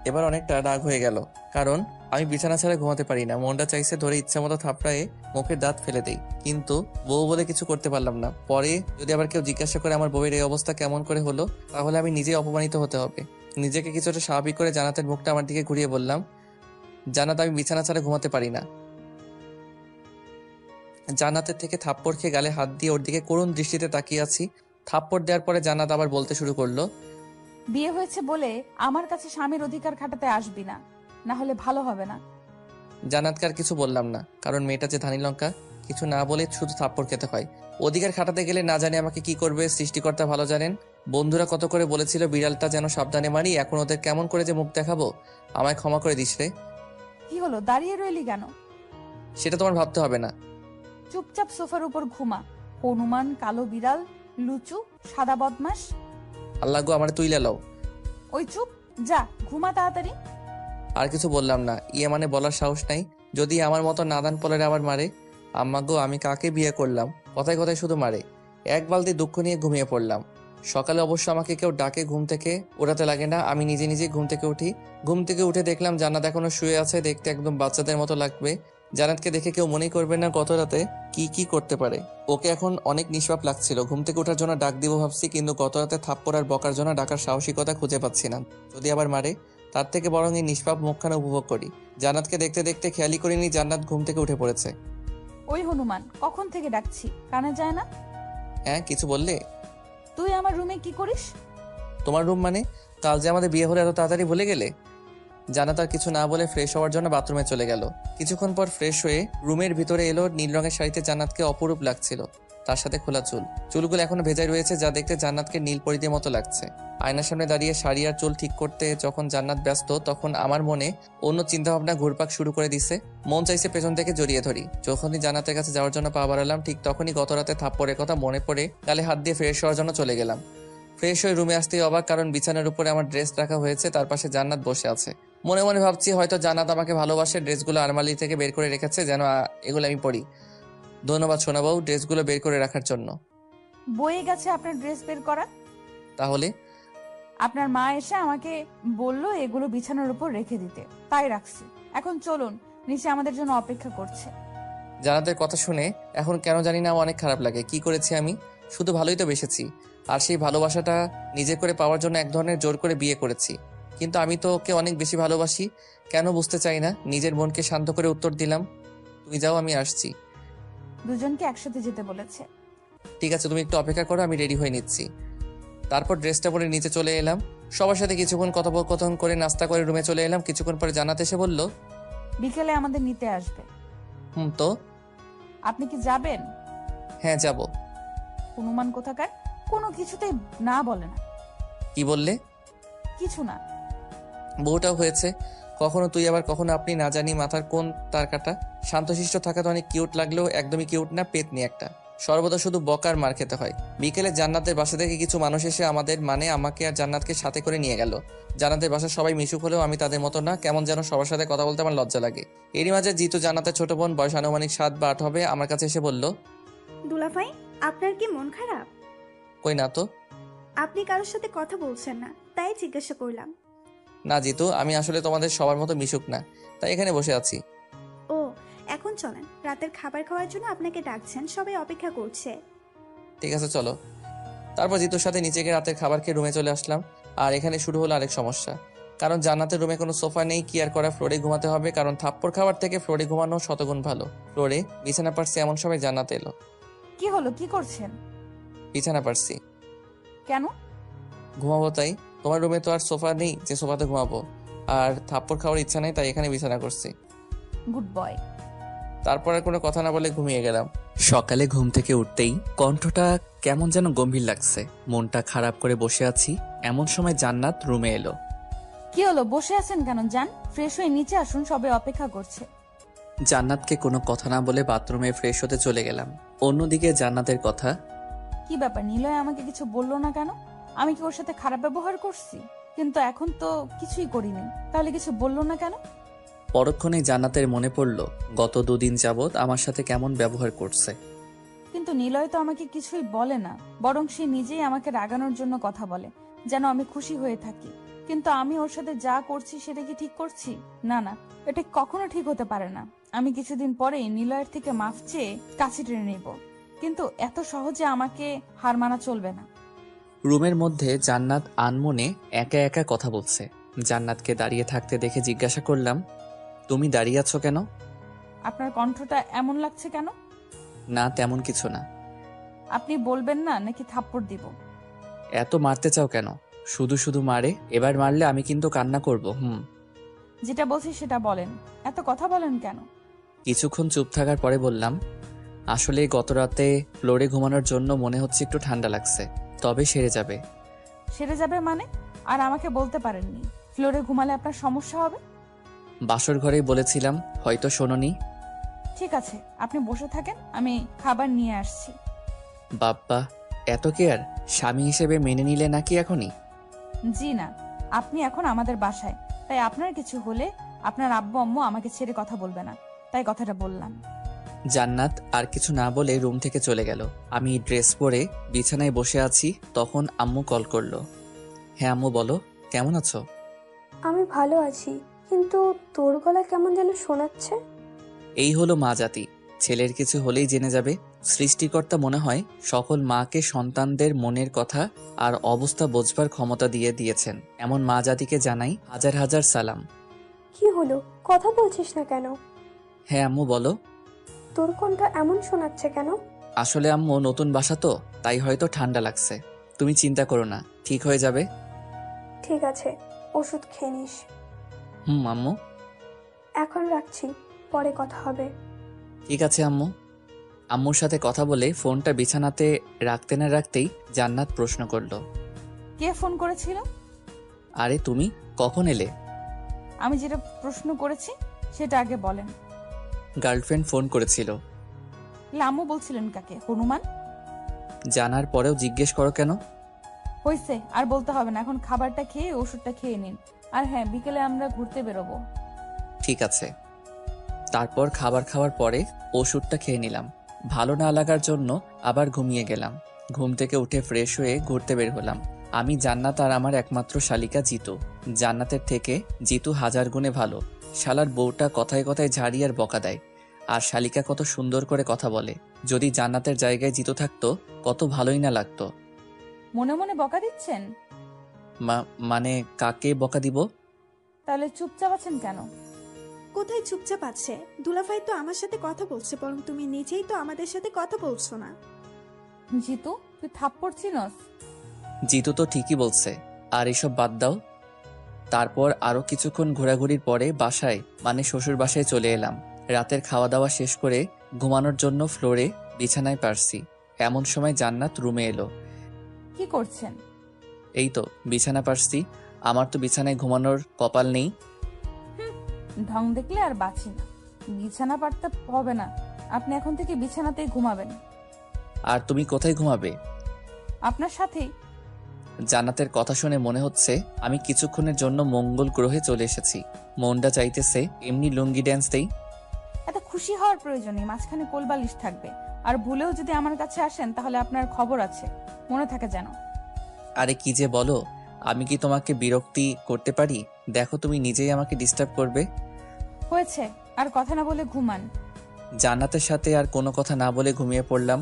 এবার অনেকটা রাগ হয়ে গেল, কারণ আমি বিছানা ছাড়া ঘুমাতে পারি না। মনটা চাইছে ধরে ইচ্ছা মতো থাপড়ায়ে মুখের দাঁত ফেলে দেই, কিন্তু বউ বলে কিছু করতে পারলাম না। পরে যদি আবার কেউ জিজ্ঞাসা করে আমার বউয়ের এই অবস্থা কেমন করে হলো, তাহলে আমি নিজেই অপমানিত হতে হবে। নিজেকে কিছুটা স্বাভাবিক করে জান্নাতের মুখটা আমার দিকে ঘুরিয়ে বললাম, জান্নাত আমি বিছানা ছাড়া ঘুমাতে পারি না। জান্নাতের থেকে থাপ্পড় খেয়ে গালে হাত দিয়ে ওর দিকে করুণ দৃষ্টিতে তাকিয়ে আছি। থাপ্পড় দেওয়ার পরে জান্নাত আবার বলতে শুরু করলো, বিয়ে হয়েছে বলে আমার কাছে স্বামীর অধিকার খাটাতে আসবি না, না হলে ভালো হবে না। জান্নাতকে আর কিছু বললাম না, কারণ মেয়েটা যে ধানি লঙ্কা, কিছু না বলে শুধু থাপ্পড় খেতে হয়। অধিকার খাটাতে গেলে না জানি আমাকে কি করবে, সৃষ্টিকর্তা ভালো জানেন। বন্ধুরা কত করে বলেছিল বিড়ালটা যেন সাবধানে মারি, এখন ওদের কেমন করে যে মুখ দেখাবো। আমায় ক্ষমা করে দিস রে। কি হলো, দাঁড়িয়ে রইলি কেন? সেটা তোমার ভাবতে হবে না। চুপচাপ সোফার উপর ঘুমা। হনুমান, কালো বিড়াল, লুচু, সাদা বদমাস। আল্লাহ গো, আমার তুইলা লও। ওই চুপ, যা ঘুমা তাড়াতাড়ি। আর কিছু বললাম না। ইয়ে মানে বলার সাহস নাই। যদি আমার মতো নাদান পলের আবার মারে। আম্মা গো, আমি কাকে বিয়ে করলাম? কথায় কথায় শুধু মারে। এক বালতি দুঃখ নিয়ে ঘুমিয়ে পড়লাম। সকালে অবশ্য আমাকে কেউ ডাকে ঘুম থেকে ওঠাতে লাগে না, আমি নিজে নিজে ঘুম থেকে উঠি। ঘুম থেকে উঠে দেখলাম জান্নাত এখনো শুয়ে আছে, দেখতে একদম বাচ্চাদের মতো লাগবে। জান্নাতকে দেখে কেউ মনেই করবে না গত রাতে কি কি করতে পারে। ওকে এখন অনেক নিষ্পাপ লাগছিল। ঘুম থেকে ওঠার জন্য ডাক দিব ভাবছি, কিন্তু গত রাতে থাপ্পড় আর বকার জন্য ডাকার সাহসিকতা খুঁজে পাচ্ছি না। যদি আবার মারে, তার থেকে বরং এই নিষ্পাপ মুখখানা উপভোগ করি। জান্নাতকে দেখতে দেখতে খেয়ালই করিনি জান্নাত ঘুম থেকে উঠে পড়েছে। ওই হনুমান, কখন থেকে ডাকছি, কানে যায় না? হ্যাঁ, কিছু বললে? তুই আমার রুমে কি করিস? তোমার রুম মানে? কাল যে আমাদের বিয়ে হলে এত তাড়াতাড়ি ভুলে গেলে? জান্নাত আর কিছু না বলে ফ্রেশ হওয়ার জন্য বাথরুমে চলে গেল। কিছুক্ষণ পর ফ্রেশ হয়ে রুমের ভিতরে এলো। নীল রঙের শাড়িতে জান্নাতকে অপরূপ লাগছিল, তার সাথে খোলা চুল। চুলগুলো এখনো ভেজাই রয়েছে, যা দেখতে জান্নাতকে নীল পরীদের মতো লাগছে। আয়নার সামনে দাঁড়িয়ে শাড়ি আর চুল ঠিক করতে যখন জান্নাত ব্যস্ত, তখন আমার মনে অন্য চিন্তাভাবনা ঘুরপাক শুরু করে দিছে। মন চাইছে পেছন থেকে জড়িয়ে ধরি। যখনই জান্নাতের কাছে যাওয়ার জন্য পা বাড়ালাম, ঠিক তখনই গত রাতে থাপ্পড়ের কথা মনে পড়ে গালে হাত দিয়ে ফ্রেশ হওয়ার জন্য চলে গেলাম। ফ্রেশ হয়ে রুমে আসতেই অবাক, কারণ বিছানার উপরে আমার ড্রেস রাখা হয়েছে, তার পাশে জান্নাত বসে আছে। মনে মনে ভাবছি হয়তো জান্নাত আমাকে ভালোবাসে, ড্রেসগুলো আলমারি থেকে বের করে রেখেছে যেন এগুলো আমি পরি। ধন্যবাদ সোনা বউ ড্রেসগুলো বের করে রাখার জন্য। বয়ে গেছে আপনার ড্রেস বের করা? তাহলে? আপনার মা এসে আমাকে বলল এগুলো বিছানার উপর রেখে দিতে, তাই রাখছি। এখন চলুন, নিচে আমাদের জন্য অপেক্ষা করছে। জান্নাতের কথা শুনে এখন কেন জানি না অনেক খারাপ লাগে। কি করেছি আমি? শুধু ভালোই তো বেসেছি, আর সেই ভালোবাসাটা নিজে করে পাওয়ার জন্য এক ধরনের জোর করে বিয়ে করেছি। কিন্তু আমি তো ওকে অনেক বেশি ভালোবাসি, কেন বুঝতে চাই না। নিজের মনকে শান্ত করে উত্তর দিলাম, তুমি যাও, আমি আসছি। দুজনকে একসাথে যেতে বলেছে। ঠিক আছে, তুমি একটু অপেক্ষা করো, আমি রেডি হয়ে নিচ্ছি। তারপর ড্রেসটা পরে নিচে চলে এলাম। সবার সাথে কিছুক্ষণ কথোপকথন করে নাস্তা করে রুমে চলে এলাম। কিছুক্ষণ পরে জান্নাত এসে বলল, বিকেলে আমাদের নিতে আসবে। তো আপনি কি যাবেন? হ্যাঁ যাব। হনুমান কোথাকার, কোনো কিছুতেই না বলে না। কি বললে? কিছু না। বহুটাও হয়েছে, কখনো তুই আবার কখনো আপনি, না জানি মাথার কোন তার কাটা। শান্তশিষ্ট থাকা তো অনেক কিউট লাগলেও একদমই কিউট না, পেতনি একটা। সর্বদা শুধু বকার মার খেতে হয়। বিকেলে জান্নাতের বাসা থেকে কিছু মানুষ এসে আমাকে আর জান্নাতকে সাথে করে নিয়ে গেল। জান্নাতের বাসার সবাই মিশুক হলেও আমি তাদের মতো না, কেমন যেন সবার সাথে কথা বলতে আমার লজ্জা লাগে। এরই মাঝে জিতু, জান্নাতের ছোট বোন, বয়স আনুমানিক 7 বা 8 হবে, আমার কাছে এসে বলল, দুলাভাই, আপনার কি মন খারাপ? কই না তো। আপনি কারোর সাথে কথা বলছেন না, তাই জিজ্ঞাসা করলাম। না জিতু, আমি আসলে তোমাদের সবার মতো মিশুক না, তাই এখানে বসে আছি। ও, এখন চলেন, রাতের খাবার খাওয়ার জন্য আপনাকে ডাকছেন, সবাই অপেক্ষা করছে। ঠিক আছে চলো। তারপর জিতুর সাথে নিচে গিয়ে রাতের খাবার খেয়ে রুমে চলে আসলাম। আর এখানে শুরু হলো আরেক সমস্যা, কারণ জান্নাতের রুমে কোনো সোফা নেই। কি আর করা, ফ্লোরে ঘুমাতে হবে, কারণ থাপ্পড় খাবার থেকে ফ্লোরে ঘুমানো শতগুণ ভালো। ফ্লোরে বিছানা পারছি, এমন সময় জান্নাত এলো। কি হলো, কি করছেন? বিছানা পারছি। কেন? ঘুমাবো তাই। তোমার রুমে তো আর সোফা নেই যে সোফাতে ঘুমাবো, আর থাপ্পড় খাওয়ার ইচ্ছা নেই, তাই এখানে বিছানা করছি। Good boy. তারপর আর কোনো কথা না বলে ঘুমিয়ে গেলাম। সকালে ঘুম থেকে উঠতেই কণ্ঠটা কেমন যেন গম্ভীর লাগছে, মনটা খারাপ করে বসে আছি। এমন সময় জান্নাত রুমে এলো। কি হলো, বসে আছেন কেন? যান, ফ্রেশ হয়ে নিচে আসুন, সবাই অপেক্ষা করছে। জান্নাতকে কোনো কথা না বলে বাথরুমে ফ্রেশ হতে চলে গেলাম। অন্যদিকে জান্নাতের কথা, কি ব্যাপার, নিলয় আমাকে কিছু বললো না কেন? আমি কি ওর সাথে খারাপ ব্যবহার করছি? কিন্তু এখন তো কিছুই করিনি, তাহলে কিছু বললো না কেন? পরক্ষণেই জান্নাতের মনে পড়ল গত 2 দিন যাবৎ আমার সাথে কেমন ব্যবহার করছে। কিন্তু নিলয় তো আমাকে কিছুই বলে না, বরং সে নিজেই আমাকে রাগানোর জন্য কথা বলে, যেন আমি খুশি হয়ে থাকি। কিন্তু আমি ওর সাথে যা করছি সেটা কি ঠিক করছি? না না, এটা কখনো ঠিক হতে পারে না। আমি কিছুদিন পরেই নিলয়ের থেকে মাফ চেয়ে কাছে টেনে নেব, কিন্তু এত সহজে আমাকে হার মানা চলবে না। রুমের মধ্যে জান্নাত আনমনে একা একা কথা বলছে। জান্নাতকে দাঁড়িয়ে থাকতে দেখে জিজ্ঞাসা করলাম, তুমি দাঁড়িয়ে আছো কেন? আপনার কণ্ঠটা এমন লাগছে কেন? না তেমন কিছু না। আপনি বলবেন না নাকি থাপ্পড় দিব? এত মারতে চাও কেন? শুধু শুধু মারে, এবার মারলে আমি কিন্তু কান্না করব। যেটা বলছি সেটা বলেন, এত কথা বলেন কেন? কিছুক্ষণ চুপ থাকার পরে বললাম, আসলে গত রাতে ফ্লোরে ঘুমানোর জন্য মনে হচ্ছে একটু ঠান্ডা লাগছে, তবে সেরে যাবে। সেরে যাবে মানে? আর আমাকে বলতে পারেননি ফ্লোরে ঘুমালে আপনার সমস্যা হবে? বাসর ঘরেই বলেছিলাম, হয়তো শোনোনি। ঠিক আছে, আপনি বসে থাকেন, আমি খাবার নিয়ে আসছি। বাপ্পা, এত কেয়ার স্বামী হিসেবে মেনে নিলে নাকি এখনই? জি না, আপনি এখন আমাদের বাসায়, তাই আপনার কিছু হলে আপনার আব্বু আম্মু আমাকে ছেড়ে কথা বলবে না, তাই কথাটা বললাম। জান্নাত আর কিছু না বলে রুম থেকে চলে গেল। আমি ড্রেস পরে বিছানায় বসে আছি, তখন আম্মু কল করলো। হ্যাঁ আম্মু বলো, কেমন আছো? আমি ভালো আছি, কিন্তু তোর গলা কেমন যেন শোনাচ্ছে। এই হলো মা জাতি, ছেলের কিছু হলেই জেনে যাবে। সৃষ্টিকর্তা মনে হয় সকল মাকে সন্তানদের মনের কথা আর অবস্থা বোঝবার ক্ষমতা দিয়ে দিয়েছেন। এমন মা জাতিকে জানাই হাজার হাজার সালাম। কি হলো, কথা বলছিস না কেন? হ্যাঁ আম্মু বলো। তোর কণ্ঠ এমন শোনাচ্ছে কেন? আসলে আম্মু নতুন বাসা তো, তাই হয়তো ঠান্ডা লাগছে। তুমি চিন্তা করো না, ঠিক হয়ে যাবে। ঠিক আছে, ওষুধ খেয়ে নিস। আম্মু। এখন রাখছি, পরে কথা হবে। ঠিক আছে আম্মু। আম্মুর সাথে কথা বলে ফোনটা বিছানাতে রাখতে না রাখতেই জান্নাত প্রশ্ন করলো, কে ফোন করেছিল? আরে তুমি কখন এলে? আমি যেটা প্রশ্ন করেছি সেটা আগে বলেন। গার্লফ্রেন্ড ফোন করেছিল। লামু বলছিলেন কাকে? হনুমান? জানার পরেও জিজ্ঞেস করো কেন? হইছে, আর বলতে হবে না। এখন খাবারটা খেয়ে ওষুধটা খেয়ে নিন। আর হ্যাঁ, বিকেলে আমরা ঘুরতে বেরোবো। ঠিক আছে। তারপর খাবার খাওয়ার পরে ওষুধটা খেয়ে নিলাম। ভালো না লাগার জন্য আবার ঘুমিয়ে গেলাম। ঘুম থেকে উঠে ফ্রেশ হয়ে ঘুরতে বের হলাম। আমি জান্নাত আর আমার একমাত্র শালিকা জিতু। জান্নাতের থেকে জিতু হাজার গুণে ভালো। শালার বউটা কথায় কথায় ঝাড়ি আর বকা দেয়, আর শালিকা কত সুন্দর করে কথা বলে। যদি জান্নাতের জায়গায় জিতু থাকতো কত ভালোই না লাগতো। মনে মনে বকা দিচ্ছেন? মানে কাকে বকা দিব? তাহলে চুপচাপ আছেন কেন? কোথায় চুপচাপ আছে? দুলাভাই তো আমার সাথে কথা বলছে, বরং তুমি নিজেই তো আমাদের সাথে কথা বলছো না। জিতু, তুই থাপ্পড় চিনস? জিতু তো ঠিকই বলছে, আর এসব বাদ দাও। তারপর আরো কিছুক্ষণ ঘোরাঘুরির পরে বাসায় মানে শ্বশুর বাসায় চলে এলাম। রাতের খাওয়া দাওয়া শেষ করে ঘুমানোর জন্য ফ্লোরে বিছানায় পারছি। এমন সময় জান্নাত রুমে এলো। কি করছেন? এই তো বিছানা পারছি। আমার তো বিছানায় ঘুমানোর কপাল নেই। ঢং দেখলে আর বাঁচি না। বিছানা পারতে হবে না, আপনি এখন থেকে বিছানাতেই ঘুমাবেন। আর তুমি কোথায় ঘুমাবে? আপনার সাথেই। জান্নাতের কথা শুনে মনে হচ্ছে আমি কিছুক্ষণের জন্য মঙ্গল গ্রহে চলে এসেছি। মনটা চাইতেছে এমনি লুঙ্গি ড্যান্স দেই। এত খুশি হওয়ার প্রয়োজন নেই, মাঝখানে কোলবালিশ থাকবে। আর ভুলেও যদি আমার কাছে আসেন তাহলে আপনার খবর আছে, মনে থাকে যেন। আরে কি যে বলো, আমি কি তোমাকে বিরক্তি করতে পারি? দেখো তুমি নিজেই আমাকে ডিস্টার্ব করবে। হয়েছে, আর কথা না বলে ঘুমান। জান্নাতের সাথে আর কোনো কথা না বলে ঘুমিয়ে পড়লাম।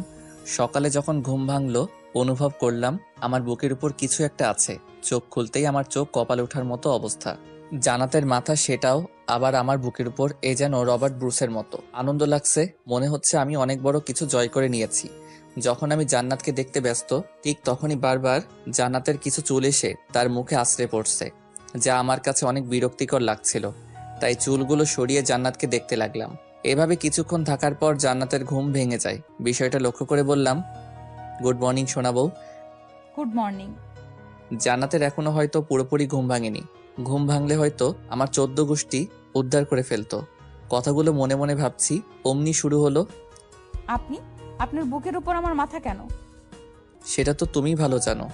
সকালে যখন ঘুম ভাঙলো অনুভব করলাম আমার বুকের উপর কিছু একটা আছে। চোখ খুলতেই আমার চোখ কপালে ওঠার মতো অবস্থা। জান্নাতের মাথা সেটাও আবার আমার বুকের উপর, এ যেন রবার্ট ব্রুসের মতো। আনন্দ লাগছে, মনে হচ্ছে আমি অনেক বড় কিছু জয় করে নিয়েছি। যখন আমি জান্নাতকে দেখতে ব্যস্ত ঠিক তখনই বারবার জান্নাতের কিছু চুল এসে তার মুখে আশ্রে পড়ছে, যা আমার কাছে অনেক বিরক্তিকর লাগছিল। তাই চুলগুলো সরিয়ে জান্নাতকে দেখতে লাগলাম। এভাবে কিছুক্ষণ থাকার পর জান্নাতের ঘুম ভেঙে যায়। বিষয়টা লক্ষ্য করে বললাম, গুড মর্নিং সোনা বউ। Good morning. জান্নাতের এখনো হয়তো পুরোপুরি ঘুম ভাঙেনি। ঘুম ভাঙলে হয়তো আমার 14 গোষ্ঠী উদ্ধার করে ফেলতো। কথাগুলো মনে মনে ভাবছি, অমনি শুরু হলো, আপনার বুকের উপর আমার মাথা কেন? সেটা তো তুমি ভালো জানো,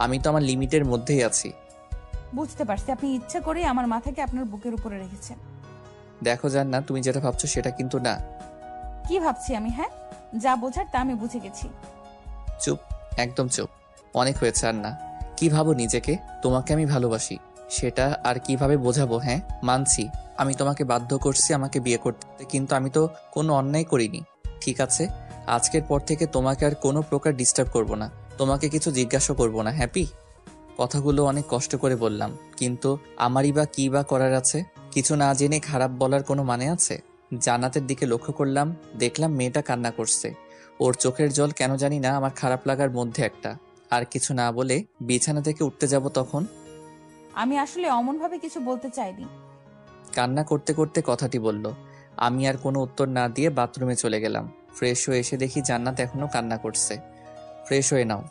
আমি তো আমার লিমিটের মধ্যেই আছি। বুঝতে পারছি, আপনি ইচ্ছা করেই আমার মাথাকে আপনার বুকের উপরে রেখেছেন। দেখো জান্নাত, তুমি যেটা ভাবছো সেটা কিন্তু না। কি ভাবছি আমি? হ্যাঁ, যা বোঝার তা আমি বুঝে গেছি। চুপ, একদম চুপ। অনেক হয়েছে আর না। কি ভাবো নিজেকে? তোমাকে আমি ভালোবাসি, সেটা আর কিভাবে বোঝাবো? হ্যাঁ মানছি আমি তোমাকে বাধ্য করছি আমাকে বিয়ে করতে, কিন্তু আমি তো কোনো অন্যায় করিনি। ঠিক আছে, আজকের পর থেকে তোমাকে আর কোনো প্রকার ডিস্টার্ব করব না, তোমাকে কিছু জিজ্ঞাসা করব না। হ্যাপি? কথাগুলো অনেক কষ্ট করে বললাম, কিন্তু আমারই বা কি বা করার আছে? কিছু না জেনে খারাপ বলার কোনো মানে আছে? জান্নাতের দিকে লক্ষ্য করলাম, দেখলাম মেয়েটা কান্না করছে। ওর চোখের জল কেন জানি না আমার খারাপ লাগার মধ্যে একটা। আর কিছু না বলে বিছানা থেকে উঠতে যাব তখন আমি আসলে অমন ভাবে কিছু বলতে চাইনি। কান্না করতে করতে কথাটি বলল। আমি আর কোনো উত্তর না দিয়ে বাথরুমে চলে গেলাম। ফ্রেশ হয়ে এসে দেখি জান্নাত এখনো কান্না করছে। ফ্রেশ হয়ে নাও।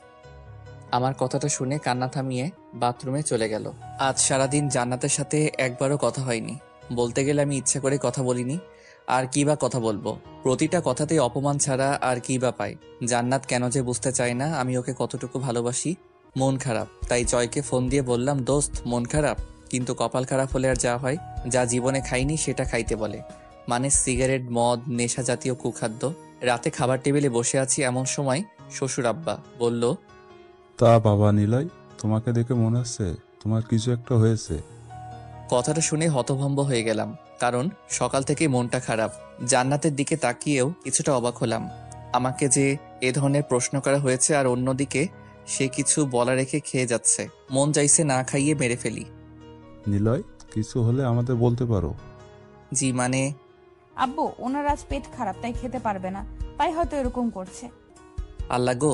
আমার কথাটা শুনে কান্না থামিয়ে বাথরুমে চলে গেল। আজ সারাদিন জান্নাতের সাথে একবারও কথা হয়নি। বলতে গেলে আমি ইচ্ছা করে কথা বলিনি। আর কি বা কথা বলবো? প্রতিটা কথাতেই অপমান ছাড়া আর কি বা পাই। জান্নাত কেন যে বুঝতে চায় না আমি ওকে কতটুকু ভালোবাসি। মন খারাপ, তাই জয়কে ফোন দিয়ে বললাম, দোস্ত মন খারাপ? কিন্তু কপাল খারাপ হলে আর যা হয়, যা জীবনে খাইনি সেটা খাইতে বলে, মানে সিগারেট, মদ, নেশা জাতীয় কুখাদ্য। রাতে খাবার টেবিলে বসে আছি, এমন সময় শ্বশুর আব্বা বলল, তা বাবা নিলয়, তোমাকে দেখে মনে হচ্ছে তোমার কিছু একটা হয়েছে। কথাটা শুনে হতভম্ব হয়ে গেলাম, কারণ সকাল থেকে মনটা খারাপ। জান্নাতের দিকে তাকিয়েও কিছুটা অবাক হলাম। আমাকে যে এ ধরনের প্রশ্ন করা হয়েছে, আর অন্যদিকে সে কিছু বলা রেখে খেয়ে যাচ্ছে। মন চাইছে না খাইয়ে মেরে ফেলি। নিলয়, কিছু হলে আমাদের বলতে পারো। জি মানে? আব্বু, ওনার আজ পেট খারাপ, তাই খেতে পারবে না, তাই হয়তো এরকম করছে। আল্লাহ গো,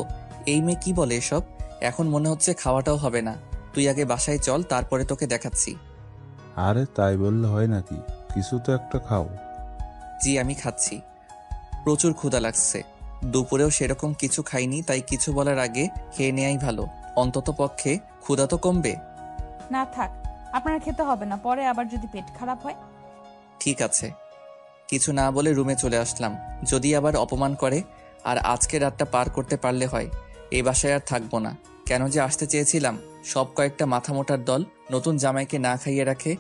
এই মেয়ে কি বলে এসব? এখন মনে হচ্ছে খাওয়াটাও হবে না। তুই আগে বাসায় চল, তারপরে তোকে দেখাচ্ছি। আরে তাই বললে হয় নাকি, কিছু তো একটা খাও। জি আমি খাচ্ছি, প্রচুর ক্ষুধা লাগছে। দুপুরেও সেরকম কিছু খাইনি, তাই কিছু বলার আগে খেয়ে নেয়াই ভালো, অন্তত পক্ষে ক্ষুধা তো কমবে। না থাক, আপনার খেতে হবে না, পরে আবার যদি পেট খারাপ হয়। ঠিক আছে। কিছু না বলে রুমে চলে আসলাম, যদি আবার অপমান করে। আর আজকে রাতটা পার করতে পারলে হয়, এই বাসায় আর থাকবো না। কেন যে আসতে চেয়েছিলাম, সব কয়েকটা মাথা মোটার দল নতুন জামাইকে না খাইয়ে রাখে।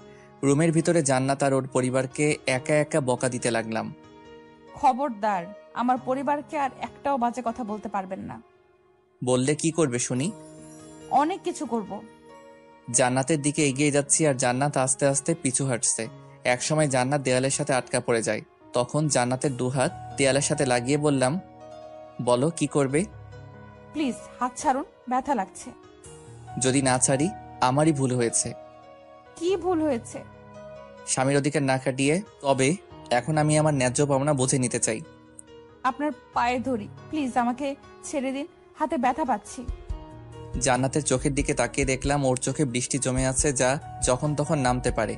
রুমের ভিতরে জান্নাত আর ওর পরিবারকে একা একা বকা দিতে লাগলাম। খবরদার, আমার পরিবারকে আর একটাও বাজে কথা বলতে পারবেন না। বললে কি করবে শুনি? অনেক কিছু করব। জান্নাতের দিকে এগিয়ে যাচ্ছি, আর জান্নাত আস্তে আস্তে পিছু হাঁটছে। একসময় জান্নাত দেয়ালের সাথে আটকা পড়ে যায়, তখন জান্নাতের দুহাত দেয়ালের সাথে লাগিয়ে বললাম, বলো কি করবে? প্লিজ হাত ছাড়ুন, ব্যথা লাগছে। যদি না ছাড়ি? আমারই ভুল হয়েছে। কি ভুল হয়েছে? স্বামীর অধিকার না কাটিয়ে। তবে এখন আমি আমার ন্যায্য পাওনা বুঝে নিতে চাই। আপনার পায়ে ধরি, প্লিজ আমাকে ছেড়ে দিন, হাতে ব্যথা পাচ্ছি। জান্নাতের চোখের দিকে তাকিয়ে দেখলাম ওর চোখে বৃষ্টি জমে আছে, যা যখন তখন নামতে পারে।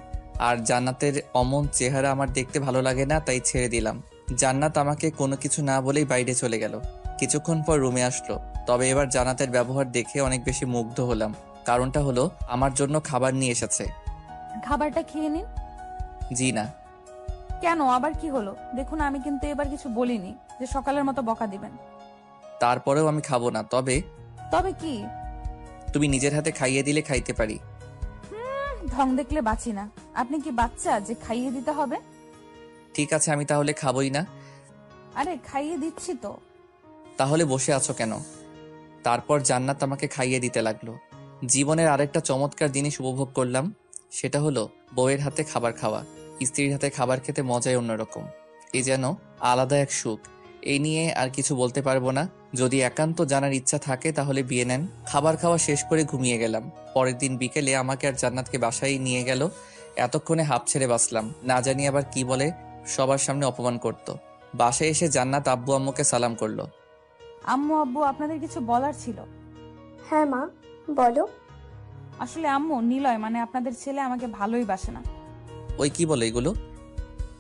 আর জান্নাতের অমন চেহারা আমার দেখতে ভালো লাগে না, তাই ছেড়ে দিলাম। জান্নাত আমাকে কোনো কিছু না বলেই বাইরে চলে গেল। কিছুক্ষণ পর রুমে আসলো, তবে এবার জান্নাতের ব্যবহার দেখে অনেক বেশি মুগ্ধ হলাম। কারণটা হলো আমার জন্য খাবার নিয়ে এসেছে। খাবারটা খেয়ে নিন। জি না। কেন, আবার কি হলো? দেখুন, আমি কিন্তু এবার কিছু বলিনি যে সকালের মতো বকা দিবেন। তারপরেও আমি খাবো না। তবে তবে কি? তুমি নিজের হাতে খাইয়ে দিলে খাইতে পারি। ঢং দেখলে বাঁচি না। আপনি কি বাচ্চা যে খাইয়ে দিতে হবে? ঠিক আছে, আমি তাহলে খাবোই না। আরে খাইয়ে দিচ্ছি তো। তাহলে বসে আছো কেন? তারপর জান্নাত আমাকে খাইয়ে দিতে লাগলো। জীবনের আরেকটা চমৎকার জিনিস উপভোগ করলাম, সেটা হলো বউয়ের হাতে খাবার খাওয়া। স্ত্রীর হাতে খাবার খেতে মজাই অন্যরকম। এই যেন আলাদা এক সুখ। এই নিয়ে আর কিছু বলতে পারবো না। যদি একান্ত জানার ইচ্ছা থাকে তাহলে বিয়ে নেন। খাবার খাওয়া শেষ করে ঘুমিয়ে গেলাম। পরের দিন বিকেলে আমাকে আর জান্নাতকে বাসায় নিয়ে গেল। এতক্ষণে হাঁপ ছেড়ে বাঁচলাম, না জানি আবার কি বলে সবার সামনে অপমান করত। বাসায় এসে জান্নাত আব্বু আম্মুকে সালাম করলো। আম্মু আব্বু, আপনাদের কিছু বলার ছিল। হ্যাঁ মা, বলো। আসলে আম্মু, নিলয় মানে আপনাদের ছেলে আমাকে ভালোই বাসে না। ওই কি বলে এগুলো?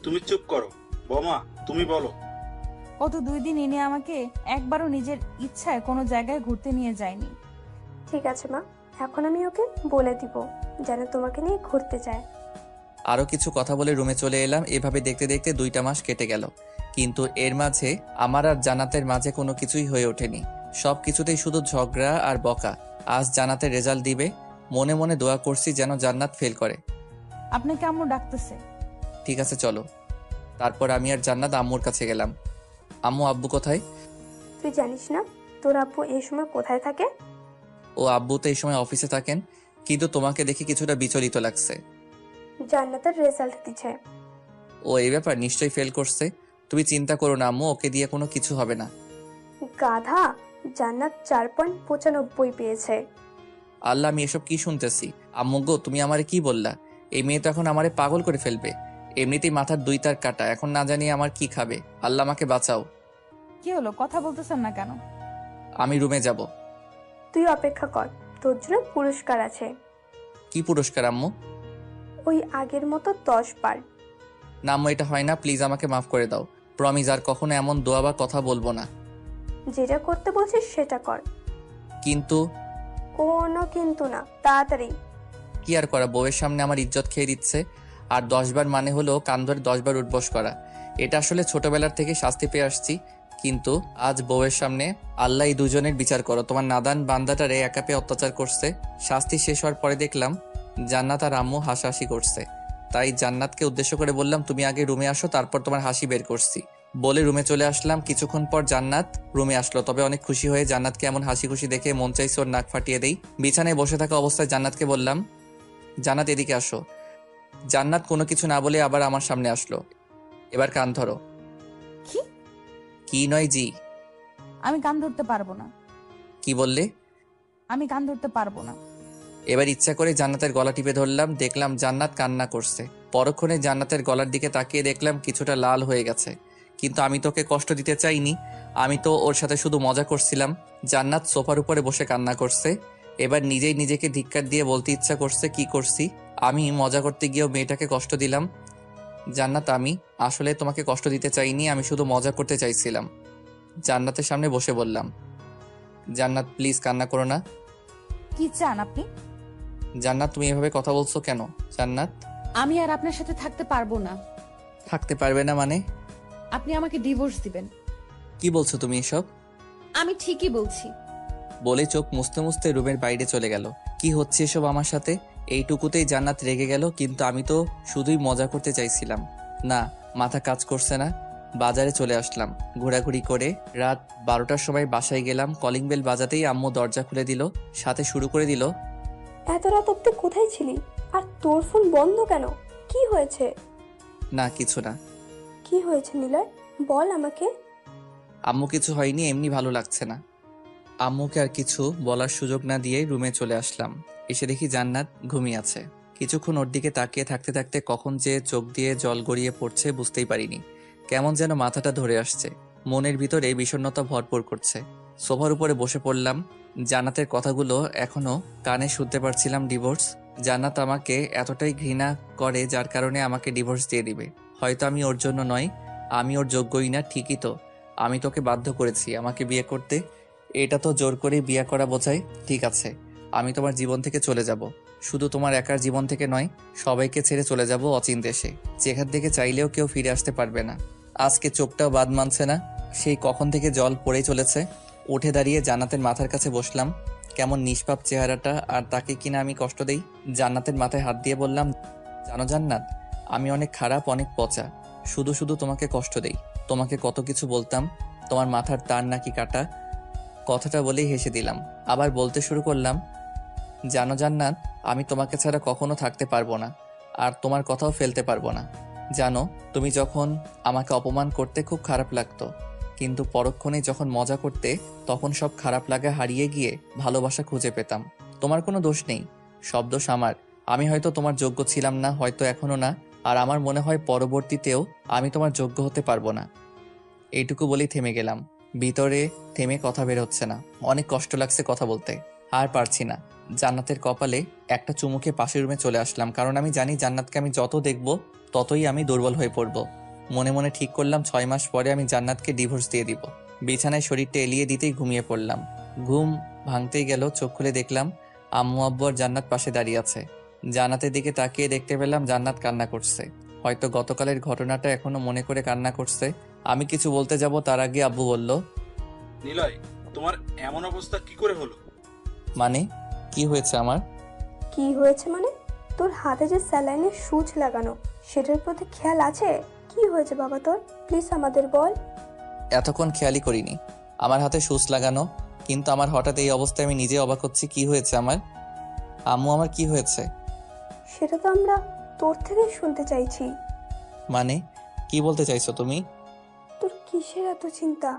তুমি চুপ করো বৌমা, তুমি বলো। গত 2 দিন এনে আমাকে একবারও নিজের ইচ্ছায় কোনো জায়গায় ঘুরতে নিয়ে যায়নি। ঠিক আছে মা, এখন আমি ওকে বলে দিব যেন তোমাকে নিয়ে ঘুরতে যায়। আরো কিছু কথা বলে রুমে চলে এলাম। এভাবে দেখতে দেখতে 2টা মাস কেটে গেল, কিন্তু এর মাঝে আমার আর জান্নাতের মাঝে কোনো কিছুই হয়ে ওঠেনি। সব কিছুতেই শুধু ঝগড়া আর বকা। আজ জান্নাতের রেজাল্ট দিবে, মনে মনে দোয়া করছি যেন জান্নাত ফেল করে। আপনাকে আম্মু ডাকতেছে। ঠিক আছে চলো। তারপর আমি আর জান্নাত আম্মুর কাছে গেলাম। আম্মু, আব্বু কোথায়? তুই জানিস না তোর আব্বু এই সময় কোথায় থাকে? ও, আব্বু তো এই সময় অফিসে থাকেন, কিন্তু তোমাকে দেখে কিছুটা বিচলিত লাগছে। জান্নাতের রেজাল্ট দিচ্ছে। ও, এই ব্যাপার, নিশ্চয়ই ফেল করছে। তুমি চিন্তা করো না আম্মু, ওকে দিয়ে কোনো কিছু হবে না। গাধা, জান্নাত 4.95 পেয়েছে। আল্লাহ, আমি এসব কি শুনতেছি? আম্মু গো, তুমি আমারে কি বললা? এই মেয়ে তো এখন আমারে পাগল করে ফেলবে। এমনিতেই মাথার 2 তার কাটা, এখন না জানি আমার কি খাবে। আল্লাহ আমাকে বাঁচাও। কি হলো, কথা বলতেছেন না কেন? আমি রুমে যাব। তুই অপেক্ষা কর, তোর জন্য পুরস্কার আছে। কি পুরস্কার আম্মু? ওই আগের মতো 10 বার। না আম্মু, এটা হয় না, প্লিজ আমাকে মাফ করে দাও। প্রমিস, আর কখনো এমন দোয়া বা কথা বলবো না। যেটা করতে বলছিস সেটা কর। কিন্তু? কোনো কিন্তু না, তাড়াতাড়ি। কি আর করা, বউয়ের সামনে আমার ইজ্জত খেয়ে দিচ্ছে। আর 10 বার মানে হলো কান ধরে 10 বার উঠবস করা। এটা আসলে ছোটবেলার থেকে শাস্তি পেয়ে আসছি, কিন্তু আজ বউয়ের সামনে। আল্লাহ এই দুজনের বিচার করো। তোমার নাদান বান্দাটারে একা পেয়ে অত্যাচার করছে। শাস্তি শেষ হওয়ার পরে দেখলাম জান্নাত আর আম্মু হাসাহাসি করছে, তাই জান্নাতকে উদ্দেশ্য করে বললাম, তুমি আগে রুমে আসো, তারপর তোমার হাসি বের করছি। বলে রুমে চলে আসলাম। কিছুক্ষণ পর জান্নাত রুমে আসলো, তবে অনেক খুশি হয়ে। জান্নাতকে এমন হাসি খুশি দেখে মন চাইছে ওর নাক ফাটিয়ে দেই। বিছানায় বসে থাকা অবস্থায় জান্নাতকে বললাম, জান্নাত এদিকে আসো। জান্নাত কোনো কিছু না বলে আবার আমার সামনে আসলো। এবার কান ধরো। কি? কি নয় জি। আমি কান ধরতে পারবো না। কি বললে? আমি কান ধরতে পারবো না। এবার ইচ্ছা করে জান্নাতের গলা টিপে ধরলাম। দেখলাম জান্নাত কান্না করছে। পরক্ষণে জান্নাতের গলার দিকে তাকিয়ে দেখলাম কিছুটা লাল হয়ে গেছে, কিন্তু আমি তোকে কষ্ট দিতে চাইনি, আমি তো ওর সাথে শুধু মজা করছিলাম। জান্নাত সোফার উপরে বসে কান্না করছে। এবার নিজেই নিজেকে ধিক্কার দিয়ে বলতে ইচ্ছা করছে, কি করছি আমি? মজা করতে গিয়েও মেয়েটাকে কষ্ট দিলাম। জান্নাত, আমি আসলে তোমাকে কষ্ট দিতে চাইনি, আমি শুধু মজা করতে চাইছিলাম। জান্নাতের সামনে বসে বললাম। জান্নাত প্লিজ কান্না করো না। কি চান আপনি? জান্নাত তুমি এভাবে কথা বলছো কেন? জান্নাত, আমি আর আপনার সাথে থাকতে পারবো না। থাকতে পারবে না মানে? আপনি আমাকে ডিভোর্স দিবেন। কি বলছো তুমি এসব? আমি ঠিকই বলছি। বলে চোখ মুছতে মুছতে রুমের বাইরে চলে গেল। কি হচ্ছে এসব আমার সাথে? এইটুকুতেই জান্নাত রেগে গেল, কিন্তু আমি তো শুধুই মজা করতে চাইছিলাম। না, মাথা কাজ করছে না। বাজারে চলে আসলাম ঘোরাঘুরি করে। রাত 12টার সময় বাসায় গেলাম। কলিং বেল বাজাতেই আম্মু দরজা খুলে দিল, সাথে শুরু করে দিল, এত রাত অব্দি কোথায় ছিলি? আর তোর ফোন বন্ধ কেন? কি হয়েছে? না কিছু না। কি হয়েছে নিলয়, বল আমাকে। আম্মু কিছু হয়নি, এমনি ভালো লাগছে না। আম্মুকে আর কিছু বলার সুযোগ না দিয়ে রুমে চলে আসলাম। এসে দেখি জান্নাত ঘুমিয়ে আছে। কিছুক্ষণ ওর দিকে তাকিয়ে থাকতে থাকতে কখন যে চোখ দিয়ে জল গড়িয়ে পড়ছে বুঝতেই পারিনি। কেমন যেন মাথাটা ধরে আসছে, মনের ভিতরে বিষণ্ণতা ভরপুর করছে। সোফার উপরে বসে পড়লাম। জান্নাতের কথাগুলো এখনো কানে শুনতে পারছিলাম। ডিভোর্স। জান্নাত আমাকে এতটাই ঘৃণা করে যার কারণে আমাকে ডিভোর্স দিয়ে দিবে। হয়তো আমি ওর জন্য নয়, আমি ওর যোগ্যই না, ঠিকই তো। আমি তোকে বাধ্য করেছি আমাকে বিয়ে করতে, এটা তো জোর করে বিয়ে করা বোঝায়। ঠিক আছে, আমি তোমার জীবন থেকে চলে যাব। শুধু তোমার একার জীবন থেকে নয়, সবাইকে ছেড়ে চলে যাব অচিন দেশে, যেখান থেকে চাইলেও কেউ ফিরে আসতে পারবে না। আজকে চোখটাও বাদ মানছে না, সেই কখন থেকে জল পড়েই চলেছে। উঠে দাঁড়িয়ে জান্নাতের মাথার কাছে বসলাম। কেমন নিষ্পাপ চেহারাটা, আর তাকে কিনা আমি কষ্ট দেই। জান্নাতের মাথায় হাত দিয়ে বললাম, জানো জান্নাত, আমি অনেক খারাপ, অনেক পচা, শুধু শুধু তোমাকে কষ্ট দেই। তোমাকে কত কিছু বলতাম, তোমার মাথার তার নাকি কাটা। কথাটা বলেই হেসে দিলাম। আবার বলতে শুরু করলাম, জানো জান্নাত, আমি তোমাকে ছাড়া কখনো থাকতে পারবো না, আর তোমার কথাও ফেলতে পারবো না। জানো, তুমি যখন আমাকে অপমান করতে খুব খারাপ লাগতো, কিন্তু পরক্ষণে যখন মজা করতে তখন সব খারাপ লাগা হারিয়ে গিয়ে ভালোবাসা খুঁজে পেতাম। তোমার কোনো দোষ নেই, সব দোষ আমার। আমি হয়তো তোমার যোগ্য ছিলাম না, হয়তো এখনো না, আর আমার মনে হয় পরবর্তীতেও আমি তোমার যোগ্য হতে পারবো না। এইটুকু বলেই থেমে গেলাম। ভিতরে থেমে কথা বের হচ্ছে না, অনেক কষ্ট লাগছে কথা বলতে, আর পারছি না। জান্নাতের কপালে একটা চুমুকে পাশের রুমে চলে আসলাম, কারণ আমি জানি জান্নাতকে আমি যত দেখব ততই আমি দুর্বল হয়ে পড়ব। মনে মনে ঠিক করলাম 6 মাস পরে আমি জান্নাতকে ডিভোর্স দিয়ে দিব। বিছানায় শরীরটা এলিয়ে দিতেই ঘুমিয়ে পড়লাম। ঘুম ভাঙতেই গেল, চোখ খুলে দেখলাম আম্মু আব্বু আর জান্নাত পাশে দাঁড়িয়ে আছে। জান্নাতের দিকে তাকিয়ে দেখতে পেলাম জান্নাত কান্না করছে। হয়তো গতকালের ঘটনাটা এখনো মনে করে কান্না করছে। আমি কিছু বলতে যাব তার আগে আব্বু বলল, নিলয়, তোমার এমন অবস্থা কি করে হলো? মানে কি হয়েছে আমার? কি হয়েছে মানে? তোর হাতে যে স্যালাইনের সুচ লাগানো, সেটার প্রতি খেয়াল আছে? কি হয়েছে বাবা তোর? প্লিজ আমাদের বল। এতক্ষণ খেয়ালই করিনি আমার হাতে সুচ লাগানো, কিন্তু আমার হঠাৎ এই অবস্থায় আমি নিজে অবাক হচ্ছি। কি হয়েছে আমার? আম্মু, আমার কি হয়েছে? সেটা তো আমরা তোর থেকে শুনতে চাইছি। মানে কি বলতে চাইছো তুমি? তোর কিসের এত চিন্তা,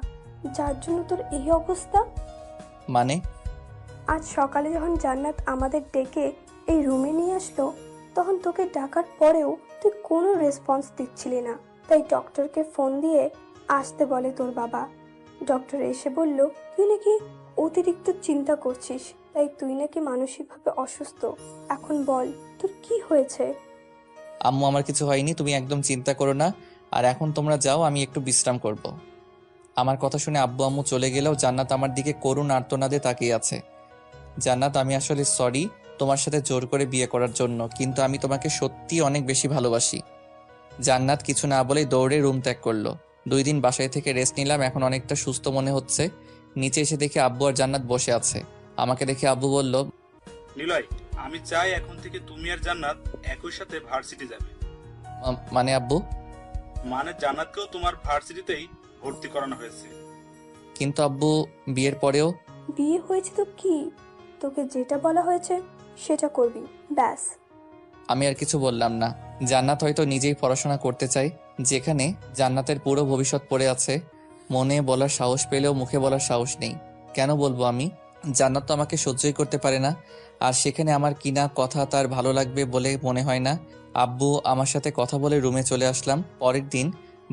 যার জন্য তোর এই অবস্থা? মানে আজ সকালে যখন জান্নাত আমাদের ডেকে এই রুমে নিয়ে আসলো, তখন তোকে ডাকার পরেও তুই কোনো রেসপন্স দিচ্ছিলি না। তাই ডক্টরকে ফোন দিয়ে আসতে বলে তোর বাবা। ডক্টর এসে বলল তুই নাকি অতিরিক্ত চিন্তা করছিস, তাই তুই নাকি মানসিকভাবে অসুস্থ। এখন বল তোর কি হয়েছে? আম্মু, আমার কিছু হয়নি, তুমি একদম চিন্তা করো না। আর এখন তোমরা যাও, আমি একটু বিশ্রাম করব। আমার কথা শুনে আব্বু আম্মু চলে গেলেও জান্নাত আমার দিকে করুণ আর্তনাদে তাকিয়ে আছে। জান্নাত, আমি আসলে সরি তোমার সাথে জোর করে বিয়ে করার জন্য, কিন্তু আমি তোমাকে সত্যি অনেক বেশি ভালোবাসি। জান্নাত কিছু না বলেই দৌড়ে রুম ত্যাগ করলো। 2 দিন বাসায় থেকে রেস্ট নিলাম, এখন অনেকটা সুস্থ মনে হচ্ছে। নিচে এসে দেখি আব্বু আর জান্নাত বসে আছে। আমাকে দেখে আব্বু বলল, নিলয়, আমি চাই এখন থেকে তুমি আর জান্নাত একই সাথে ভার্সিটি যাবে। মানে আব্বু? মানে জান্নাতকেও তোমার ভার্সিটিতেই ভর্তি করানো হয়েছে। কিন্তু আব্বু, বিয়ের পরেও? বিয়ে হয়েছে তো কি, তোকে যেটা বলা হয়েছে সেটা করবি, ব্যাস। আমি আর কিছু বললাম না। জান্নাত হয়তো নিজেই পড়াশোনা করতে চায়, যেখানে জান্নাতের পুরো ভবিষ্যৎ পড়ে আছে। মনে বলার সাহস পেলেও মুখে বলার সাহস নেই। কেন বলবো আমি? জান্নাত তো আমাকে সহ্যই করতে পারে না, আর সেখানে আমার কিনা কথা তার ভালো লাগবে বলে মনে হয় না। আব্বু আমার সাথে কথা বলে রুমে চলে আসলাম। পরের দিন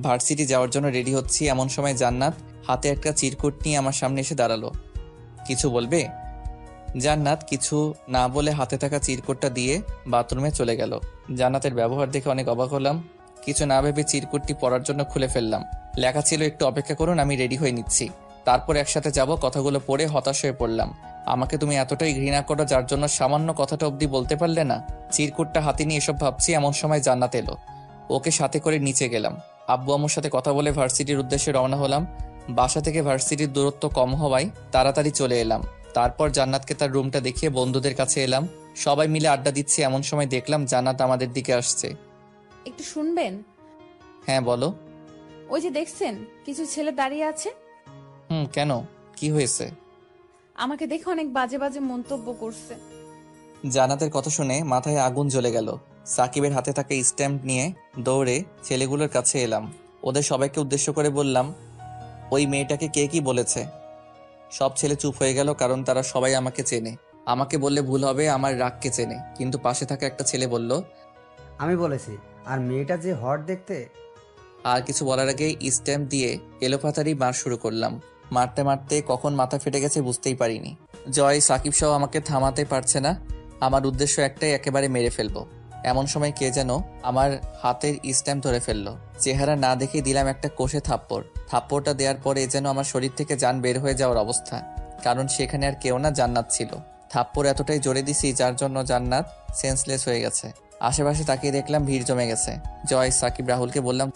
ভার্সিটি যাওয়ার জন্য রেডি হচ্ছি, এমন সময় জান্নাত হাতে একটা চিরকুট নিয়ে আমার সামনে এসে দাঁড়ালো। কিছু বলবে? জান্নাত কিছু না বলে হাতে থাকা চিরকুটটা দিয়ে বাথরুমে চলে গেল। জান্নাতের ব্যবহার দেখে অনেক অবাক হলাম। কিছু না ভেবে চিরকুটটি পড়ার জন্য খুলে ফেললাম। লেখা ছিল, একটু অপেক্ষা করুন, আমি রেডি হয়ে নিচ্ছি, তারপর একসাথে যাব। কথাগুলো পড়ে হতাশ হয়ে পড়লাম। আমাকে তুমি এতটাই ঘৃণা করো যার জন্য সামান্য কথাটা অবধি বলতে পারলে না? চিরকুটটা হাতে নিয়ে এসব ভাবছি, এমন সময় জান্নাত এলো। ওকে সাথে করে নিচে গেলাম। আব্বু আম্মুর সাথে কথা বলে ভার্সিটির উদ্দেশ্যে রওনা হলাম। বাসা থেকে ভার্সিটির দূরত্ব কম হওয়ায় তাড়াতাড়ি চলে এলাম। তারপর জান্নাতকে তার রুমটা দেখিয়ে বন্ধুদের কাছে এলাম। সবাই মিলে আড্ডা দিচ্ছি, এমন সময় দেখলাম জান্নাত আমাদের দিকে আসছে। একটু শুনবেন? হ্যাঁ বলো। ওই যে দেখছেন কিছু ছেলে দাঁড়িয়ে আছে, কেন, কি হয়েছে? আমাকে দেখে অনেক বাজে বাজে মন্তব্য করছে। জান্নাতের কথা শুনে মাথায় আগুন জ্বলে গেল। সাকিবের হাতে থাকা স্ট্যাম্প নিয়ে দৌড়ে ছেলেগুলোর কাছে এলাম। ওদের সবাইকে উদ্দেশ্য করে বললাম, ওই মেয়েটাকে কে কি বলেছে? সব ছেলে চুপ হয়ে গেল, কারণ তারা সবাই আমাকে চেনে। আমাকে বললে ভুল হবে, আমার রাগকে চেনে। কিন্তু পাশে থাকা একটা ছেলে বলল, আমি বলেছি, আর মেয়েটা যে হট দেখতে। আর কিছু বলার আগে স্ট্যাম্প দিয়ে এলোপাতাড়ি মার শুরু করলাম। মারতে মারতে কখন মাথা ফেটে গেছে বুঝতেই পারিনি। জয়, সাকিব সহ আমাকে থামাতে পারছে না। আমার উদ্দেশ্য একটাই, একেবারে মেরে ফেলবো। এমন সময় কে যেন আমার হাতের স্ট্যাম্প ধরে ফেললো। চেহারা না দেখে দিলাম একটা কষে থাপ্পড়। থাপ্পড়টা দেওয়ার পরে যেন আমার শরীর থেকে জান বের হয়ে যাওয়ার অবস্থা, কারণ সেখানে আর কেউ না, জান্নাত ছিল। থাপ্পড় এতটাই জোরে দিছি যার জন্য জান্নাত সেন্সলেস হয়ে গেছে। আশেপাশে তাকিয়ে দেখলাম ভিড় জমে গেছে। জয়, সাকিব, রাহুলকে বললাম,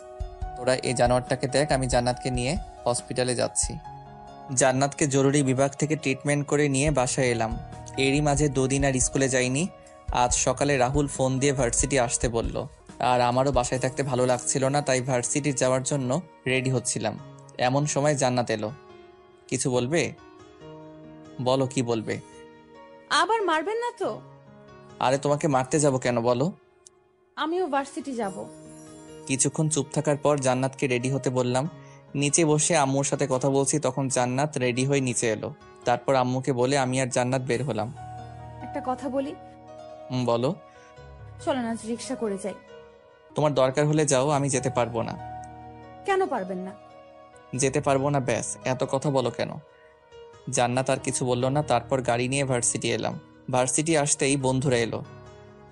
তোরা এই জানোয়ারটাকে দেখ, আমি জান্নাতকে নিয়ে হসপিটালে যাচ্ছি। জান্নাতকে জরুরি বিভাগ থেকে ট্রিটমেন্ট করে নিয়ে বাসায় এলাম। এরই মাঝে 2 দিন আর স্কুলে যাইনি। আজ সকালে রাহুল ফোন দিয়ে ভার্সিটি আসতে বলল, আর আমারও বাসায় থাকতে ভালো লাগছিল না, তাই ভার্সিটি যাওয়ার জন্য রেডি হচ্ছিলাম। এমন সময় জান্নাত এলো। কিছু বলবে? বলো, কি বলবে? আবার মারবেন না তো? আরে তোমাকে মারতে যাব কেন বলো? আমিও ভার্সিটি যাব। কিছুক্ষণ চুপ থাকার পর জান্নাতকে রেডি হতে বললাম। নিচে বসে আম্মুর সাথে কথা বলছি, তখন জান্নাত রেডি হয়ে নিচে এলো। তারপর আম্মুকে বলে আমি আর জান্নাত বের হলাম। একটা কথা বলি? বলো। চলো না রিক্সা করে যাই। তোমার দরকার হলে যাও, আমি যেতে পারবো না। কেন পারবেন না? যেতে পারবো না, ব্যাস। এত কথা বলো কেন? জান্নাত আর কিছু বললো না। তারপর গাড়ি নিয়ে ভার্সিটি এলাম। ভার্সিটি আসতেই বন্ধুরা এলো।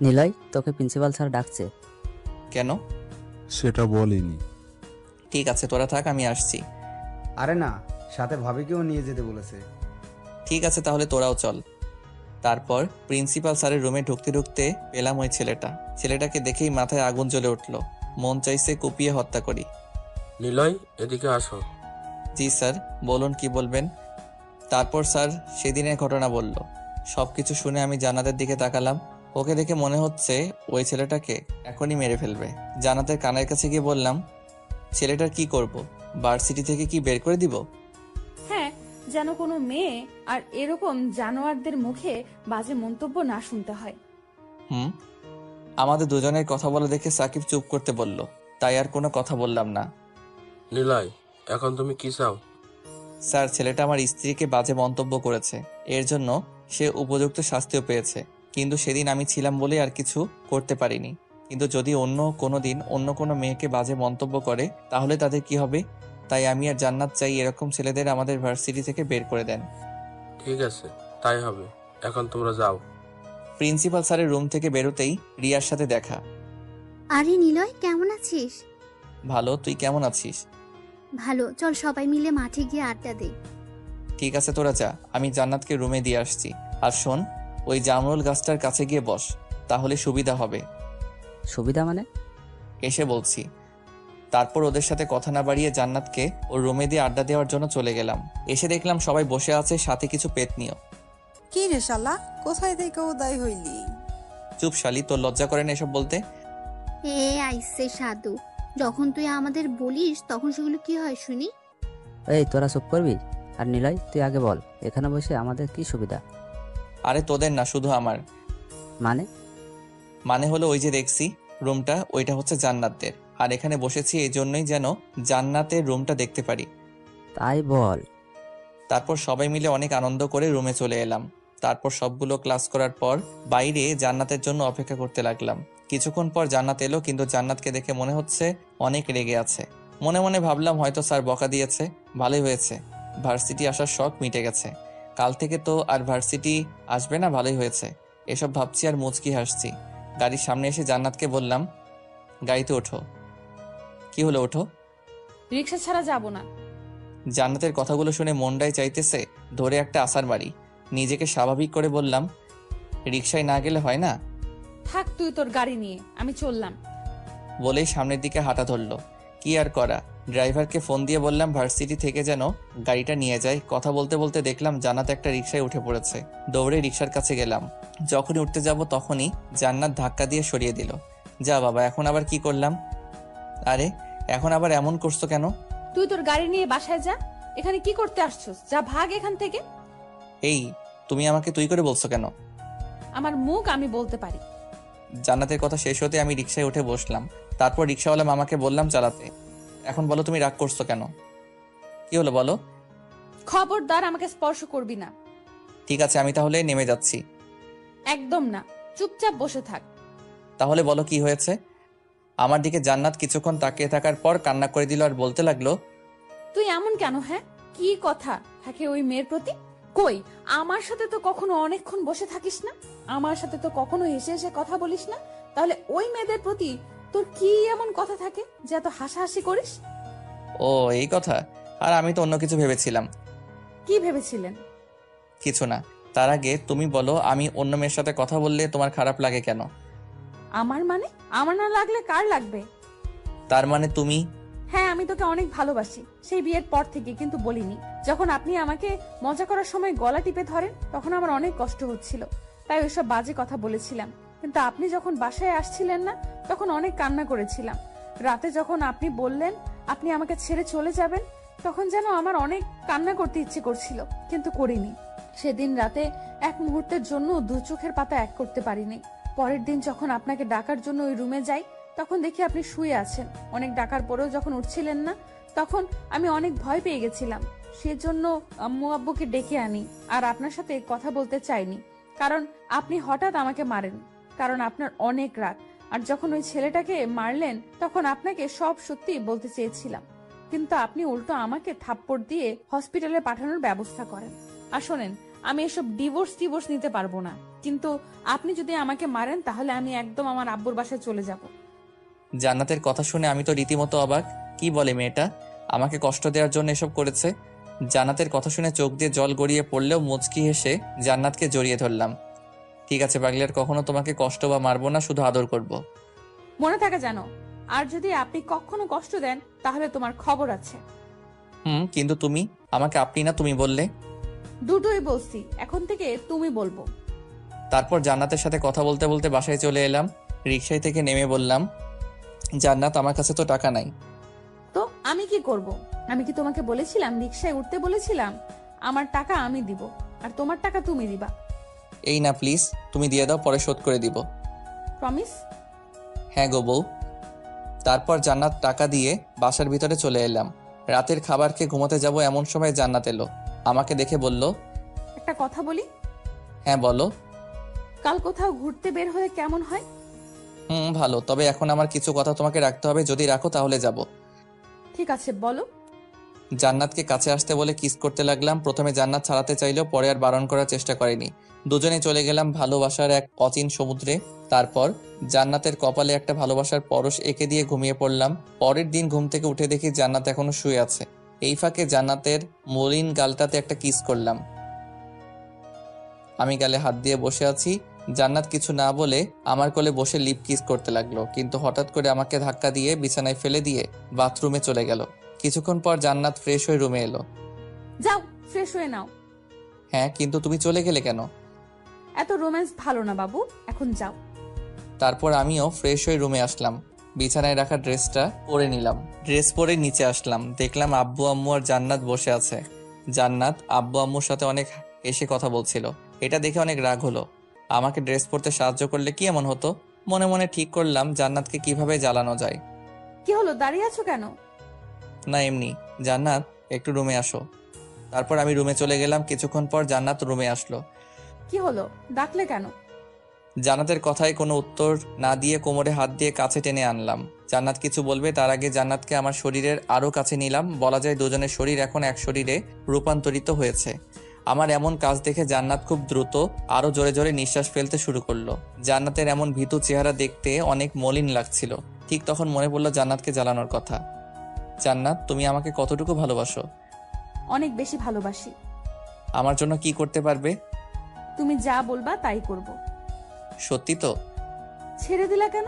নিলয়, তোকে প্রিন্সিপাল স্যার ডাকছে। কেন? সেটা বলিনি। ঠিক আছে, তোরা থাক, আমি আসছি। আরে না, সাথে ভাবিকেও নিয়ে যেতে বলেছে। ঠিক আছে, তাহলে তোরাও চল। তারপর প্রিন্সিপাল স্যারের রুমে ঢুকতে ঢুকতে পেলাম ওই ছেলেটাকে দেখেই মাথায় আগুন জ্বলে উঠলো। মন চাইছে কুপিয়ে হত্যা করি। নিলয়, এদিকে আসো। জি স্যার, বলুন, কি বলবেন? তারপর স্যার সেদিনের ঘটনা বলল। সবকিছু শুনে আমি জান্নাতের দিকে তাকালাম। ওকে দেখে মনে হচ্ছে ওই ছেলেটাকে এখনই মেরে ফেলবে। জান্নাতের কানের কাছে গিয়ে বললাম, ছেলেটার কি করব? ভার্সিটি থেকে কি বের করে দিব? হ্যাঁ, যেন কোনো মেয়ে আর এরকম জানোয়ারদের মুখে বাজে মন্তব্য না শুনতে হয়। আমাদের দুজনের কথা বলা দেখে সাকিব চুপ করতে বলল, তাই আর কোনো কথা বললাম না। নিলয়, এখন তুমি কি চাও? স্যার, ছেলেটা আমার স্ত্রীকে বাজে মন্তব্য করেছে, এর জন্য সে উপযুক্ত শাস্তিও পেয়েছে। কিন্তু সেদিন আমি ছিলাম বলে আর কিছু করতে পারিনি। কিন্তু যদি অন্য কোনো দিন অন্য কোনো মেয়েকে বাজে মন্তব্য করে, তাহলে তাদের কি হবে? তাই আমি আর জান্নাত চাই এরকম ছেলেদের আমাদের ভার্সিটি থেকে বের করে দেন। ঠিক আছে, তাই হবে। এখন তোমরা যাও। প্রিন্সিপাল স্যারের রুম থেকে বেরোতেই রিয়ার সাথে দেখা। আরে নিলয়, কেমন আছিস? ভালো, তুই কেমন আছিস? ভালো, চল সবাই মিলে মাঠে গিয়ে আড্ডা দেই। ঠিক আছে, তোরা যা, আমি জান্নাতকে রুমে দিয়ে আসছি। আর শোন, ওই জামরুল গাছটার কাছে গিয়ে বস, তাহলে সুবিধা হবে। সুবিধা মানে? এসে বলছি। তারপর ওদের সাথে কথা না বাড়িয়ে জান্নাতকে ওর রুমে দিয়ে আড্ডা দেওয়ার জন্য চলে গেলাম। এসে দেখলাম সবাই বসে আছে, সাথে কিছু পেতনিও। কি রে শালা, কোথায় থেকে উদয় হইলি? চুপ শালি, তোর লজ্জা করে না এসব বলতে? এ আইসে সাধু, যখন তুই আমাদের বলিস তখন সেগুলো কি হয় শুনি? এই তোরা চুপ করবি? আর নিলয়, তুই আগে বল, এখানে বসে আমাদের কি সুবিধা? আরে তোদের না, শুধু আমার। মানে? মানে হলো ওই যে দেখছি রুমটা, ওইটা হচ্ছে জান্নাতের। আর এখানে বসেছি এই জন্যই যেন জান্নাতের রুমটা দেখতে পারি। তাই বল। তারপর সবাই মিলে অনেক আনন্দ করে রুমে চলে এলাম। তারপর সবগুলো ক্লাস করার পর বাইরে জান্নাতের জন্য অপেক্ষা করতে লাগলাম। কিছুক্ষণ পর জান্নাত এলো, কিন্তু জান্নাতকে দেখে মনে হচ্ছে অনেক রেগে আছে। মনে মনে ভাবলাম হয়তো স্যার বকা দিয়েছে। ভালোই হয়েছে, ভার্সিটি আসার শখ মিটে গেছে। কাল থেকে তো আর ভার্সিটি আসবে না, ভালোই হয়েছে। এসব ভাবছি আর মুচকি হাসছি। গাড়ির সামনে এসে জান্নাতকে বললাম, গাড়িতে ওঠো। কি হলো, ওঠো। রিক্সা ছাড়া যাব না। জান্নাতের কথাগুলো শুনে মনটাই চাইতেছে ধরে একটা আছাড় মারি। নিজেকে স্বাভাবিক করে বললাম, রিক্সায় না গেলে হয় না? থাক তুই তোর গাড়ি নিয়ে, আমি চললাম। বলেই সামনের দিকে হাঁটা ধরলো। কি আর করা, ড্রাইভারকে ফোন দিয়ে বললাম ভার্সিটি থেকে যেন গাড়িটা নিয়ে যায়। কথা বলতে বলতে দেখলাম জান্নাত একটা রিক্সায় উঠে পড়েছে। দৌড়ে রিক্সার কাছে গেলাম। যখনই উঠতে যাব তখনই জান্নাত ধাক্কা দিয়ে সরিয়ে দিল। যা বাবা, এখন আবার কি করলাম? আরে এখন আবার এমন করছো কেন? তুই তোর গাড়ি নিয়ে বাসায় যা, এখানে কি করতে আসছস? যা ভাগ এখান থেকে। এই, তুমি আমাকে তুই করে বলছো কেন? আমার মুখ আমি বলতে পারি। জান্নাতের কথা শেষ হতে আমি রিক্সায় উঠে বসলাম। তারপর রিক্সাওয়ালা মামাকে বললাম চালাতে। এখন বলো, তুমি রাগ করছো কেন? কি হলো বলো। খবরদার আমাকে স্পর্শ করবি না। ঠিক আছে, আমি তাহলে নেমে যাচ্ছি। একদম না, চুপচাপ বসে থাক। তাহলে বলো কি হয়েছে? আমার দিকে জান্নাত কিছুক্ষণ তাকিয়ে থাকার পর কান্না করে দিল আর বলতে লাগলো, তুই এমন কেন? হ্যাঁ, কি কথা থাকে ওই মেয়ের প্রতি? কই, আমার সাথে তো কখনো অনেকক্ষণ বসে থাকিস না, আমার সাথে তো কখনো হেসে হেসে কথা বলিস না। তাহলে ওই মেয়েদের প্রতি তোর কি এমন কথা থাকে যে এত হাসাহাসি করিস? ও এই কথা। আর আমি তো অন্য কিছু ভেবেছিলাম। কি ভেবেছিলেন? কিছু না। তার আগে তুমি বলো, আমি অন্য মেয়ের সাথে কথা বললে তোমার খারাপ লাগে কেন? আমার মানে? আমার না লাগলে কার লাগবে? তার মানে তুমি? হ্যাঁ, আমি তোকে অনেক ভালোবাসি, সেই বিয়ের পর থেকে, কিন্তু বলিনি। যখন আপনি আমাকে মজা করার সময় গলা টিপে ধরেন তখন আমার অনেক কষ্ট হচ্ছিল, তাই ওইসব বাজে কথা বলেছিলাম। কিন্তু আপনি যখন বাসায় আসছিলেন না তখন অনেক কান্না করেছিলাম। রাতে যখন আপনি বললেন আপনি আমাকে ছেড়ে চলে যাবেন তখন যেন আমার অনেক কান্না করতে ইচ্ছে করছিল, কিন্তু করিনি। সেদিন রাতে এক মুহূর্তের জন্য দু চোখের পাতা এক করতে পারিনি। পরের দিন যখন আপনাকে ডাকার জন্য ওই রুমে যাই তখন দেখি আপনি শুয়ে আছেন। অনেক ডাকার পরেও যখন উঠছিলেন না তখন আমি অনেক ভয় পেয়ে গেছিলাম। সেজন্য আম্মু আব্বুকে ডেকে আনি আর আপনার সাথে কথা বলতে চাইনি, কারণ আপনি হঠাৎ আমাকে মারেন, কারণ আপনার অনেক রাগ। আর যখন ওই ছেলেটাকে মারলেন তখন আপনাকে সব সত্যি বলতে চেয়েছিলাম, কিন্তু আপনি উল্টো আমাকে থাপ্পড় দিয়ে হসপিটালে পাঠানোর ব্যবস্থা করেন। আর শোনেন, আমি এসব ডিভোর্স নিতে পারবো না, কিন্তু আপনি যদি আমাকে মারেন তাহলে আমি একদম আমার আব্বুর বাসায় চলে যাব। জান্নাতের কথা শুনে আমি তো রীতিমতো অবাক। কি বলে মেয়েটা? আমাকে কষ্ট দেওয়ার জন্য এসব করেছে? জান্নাতের কথা শুনে চোখ দিয়ে জল গড়িয়ে পড়লেও মুচকি হেসে জান্নাতকে জড়িয়ে ধরলাম। ঠিক আছে পাগলি, আর কখনো তোমাকে কষ্ট বা মারবো না, শুধু আদর করব। মনে থাকে জানো, আর যদি আপনি কখনো কষ্ট দেন তাহলে তোমার খবর আছে। কিন্তু তুমি আমাকে আপনি না তুমি বললে। দুটোই বলছি, এখন থেকে তুমি বলবো। তারপর জান্নাতের সাথে কথা বলতে বলতে বাসায় চলে এলাম। রিকশায় থেকে নেমে বললাম, জান্নাত আমার কাছে তো টাকা নাই। তো আমি কি করব? আমি কি তোমাকে বলেছিলাম রিকশায় উঠতে বলেছিলাম? আমার টাকা আমি দিব আর তোমার টাকা তুমি দিবা। এই না প্লিজ, তুমি দিয়ে দাও, পরে শোধ করে দিব। প্রমিস? হ্যাঁ গো বউ। তারপর জান্নাত টাকা দিয়ে বাসার ভিতরে চলে এলাম। রাতের খাবার খেয়ে ঘুমাতে যাব এমন সময় জান্নাত এলো। আমাকে দেখে বলল, একটা কথা বলি। হ্যাঁ বলো। কাল কোথাও ঘুরতে বের হলে কেমন হয়? ভালো, তবে এখন আমার কিছু কথা তোমাকে রাখতে হবে, যদি রাখো তাহলে যাব। ঠিক আছে, বলো। জান্নাতকে কাছে আসতে বলে কিস করতে লাগলাম। প্রথমে জান্নাত ছাড়াতে চাইলেও পরে আর বারণ করার চেষ্টা করেনি। দুজনে চলে গেলাম ভালোবাসার এক অচিন সমুদ্রে। তারপর জান্নাতের কপালে একটা ভালোবাসার পরশ এঁকে দিয়ে ঘুমিয়ে পড়লাম। পরের দিন ঘুম থেকে উঠে দেখি জান্নাত এখনো শুয়ে আছে। এই ফাঁকে জান্নাতের মলিন গালটাতে একটা কিস করলাম। আমি গালে হাত দিয়ে বসে আছি। জান্নাত কিছু না বলে আমার কোলে বসে লিপ কিস করতে লাগলো, কিন্তু হঠাৎ করে আমাকে ধাক্কা দিয়ে বিছানায় ফেলে দিয়ে বাথরুমে চলে গেল। কিছুক্ষণ পর জান্নাত ফ্রেশ হয়ে রুমে এলো। যাও ফ্রেশ হয়ে নাও। হ্যাঁ, কিন্তু তুমি চলে গেলে কেন? এত রোম্যান্স ভালো না বাবু, এখন যাও। তারপর আমিও ফ্রেশ হয়ে রুমে আসলাম। বিছানায় রাখা ড্রেসটা পরে নিলাম। ড্রেস পরে নিচে আসলাম, দেখলাম আব্বু আম্মু আর জান্নাত বসে আছে। জান্নাত আব্বু আম্মুর সাথে অনেক হেসে কথা বলছিল। এটা দেখে অনেক রাগ হলো। আমাকে ড্রেস পরতে সাহায্য করলে কি এমন হতো? মনে মনে ঠিক করলাম জান্নাতকে কিভাবে জ্বালানো যায়। কি হলো, দাঁড়িয়ে আছো কেন? না এমনি। জান্নাত একটু রুমে আসো। তারপর আমি রুমে চলে গেলাম। কিছুক্ষণ পর জান্নাত রুমে আসলো। কি হলো, ডাকলে কেন? জান্নাতের কথায় কোনো উত্তর না দিয়ে কোমরে হাত দিয়ে কাছে টেনে আনলাম। জান্নাত কিছু বলবে তার আগে জান্নাতকে আমার শরীরের আরো কাছে নিলাম। বলা যায় দুজনের শরীর এখন এক শরীরে রূপান্তরিত হয়েছে। আমার এমন কাজ দেখে জান্নাত খুব দ্রুত আরো জোরে জোরে নিঃশ্বাস ফেলতে শুরু করলো। জান্নাতের এমন ভীতু চেহারা দেখতে অনেক মলিন লাগছিল। ঠিক তখন মনে পড়লো জান্নাতকে জ্বালানোর কথা। জান্নাত, তুমি আমাকে কতটুকু ভালোবাসো? অনেক বেশি ভালোবাসি। আমার জন্য কি করতে পারবে? তুমি যা বলবা তাই করব। সত্যি তো? ছেড়ে দিলা কেন?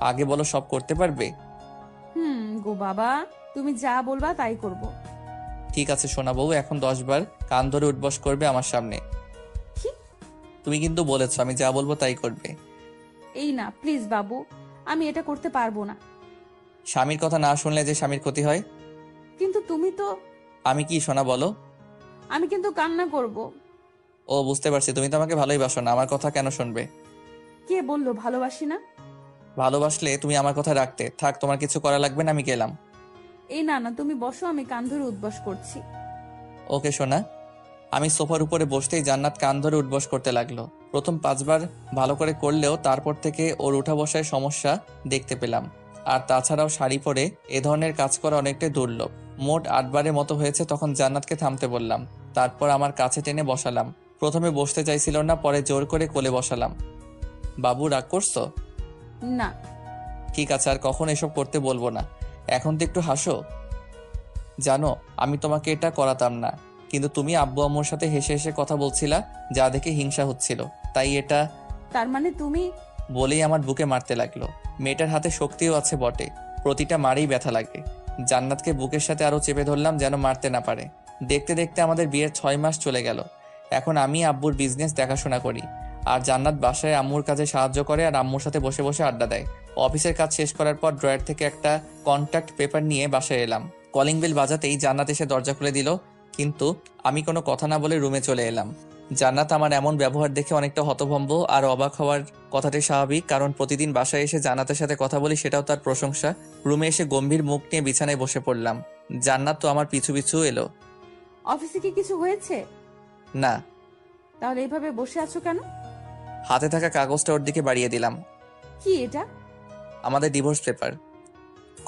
আগে বলো, সব করতে পারবে? গো বাবা, তুমি যা বলবা তাই করব। ঠিক আছে সোনা বউ, এখন 10 বার কান ধরে উঠবস করবে আমার সামনে। কি? তুমি কিন্তু বলেছো আমি যা বলবো তাই করবে। এই না প্লিজ বাবু, আমি এটা করতে পারবো না। স্বামীর কথা না শুনলে যে স্বামীর ক্ষতি হয়। কিন্তু তুমি তো। আমি কি সোনা বলো? আমি কিন্তু কান্না করব। ও বুঝতে পারছি, তুমি তো আমাকে ভালোই বাসো না, আমার কথা কেন শুনবে? কে বললো ভালোবাসি না? ভালোবাসলে তুমি আমার কথা রাখতে। থাক, তোমার কিছু করা লাগবে না, আমি গেলাম। এই না না, তুমি বসো, আমি কান ধরে উঠবস করছি। ওকে সোনা। আমি সোফার উপরে বসতেই জান্নাত কান ধরে উঠবস করতে লাগলো। প্রথম 5 বার ভালো করে করলেও তারপর থেকে ওর উঠা বসায় সমস্যা দেখতে পেলাম। আর তাছাড়াও শাড়ি পরে এ ধরনের কাজ করা অনেকটাই দুর্লভ। মোট 8 বারের মতো হয়েছে। তখন জান্নাতকে থামতে বললাম। তারপর আমার কাছে টেনে বসালাম। প্রথমে বসতে চাইছিল না, পরে জোর করে কোলে বসালাম। বাবু রাগ করছো? না। ঠিক আছে, আর কখন এসব করতে বলবো না। এখন তো একটু হাসো। জানো আমি তোমাকে এটা করাতাম না, কিন্তু তুমি আব্বু আম্মুর সাথে হেসে হেসে কথা বলছিলা, যা দেখে হিংসা হচ্ছিল, তাই এটা। তার মানে তুমি? বলেই আমার বুকে মারতে লাগলো। মেয়েটার হাতে শক্তিও আছে বটে, প্রতিটা মারেই ব্যথা লাগে। জান্নাতকে বুকের সাথে আরো চেপে ধরলাম যেন মারতে না পারে। দেখতে দেখতে আমাদের বিয়ের 6 মাস চলে গেল। এখন আমি আব্বুর বিজনেস দেখাশোনা করি, আর জান্নাত বাসায় আম্মুর কাজে সাহায্য করে আর আম্মুর সাথে বসে বসে আড্ডা দেয়। অফিসের কাজ শেষ করার পর ড্রয়ার থেকে একটা কন্ট্যাক্ট পেপার নিয়ে বাসায় এলাম। কলিং বেল বাজাতেই জান্নাত এসে দরজা খুলে দিল, কিন্তু আমি কোনো কথা না বলে রুমে চলে এলাম। জান্নাত আমার এমন ব্যবহার দেখে অনেকটা হতভম্ব আর অবাক হওয়ার কথাটাই স্বাভাবিক, কারণ প্রতিদিন বাসায় এসে জান্নাতের সাথে কথা বলি, সেটাও তার প্রশংসা। রুমে এসে গম্ভীর মুখ নিয়ে বিছানায় বসে পড়লাম। জান্নাত তো আমার পিছু পিছু এলো। অফিসে কি কিছু হয়েছে? না। তাহলে এইভাবে বসে আছো কেন? হাতে থাকা কাগজটা ওর দিকে বাড়িয়ে দিলাম। কি এটা? আমাদের ডিভোর্স পেপার।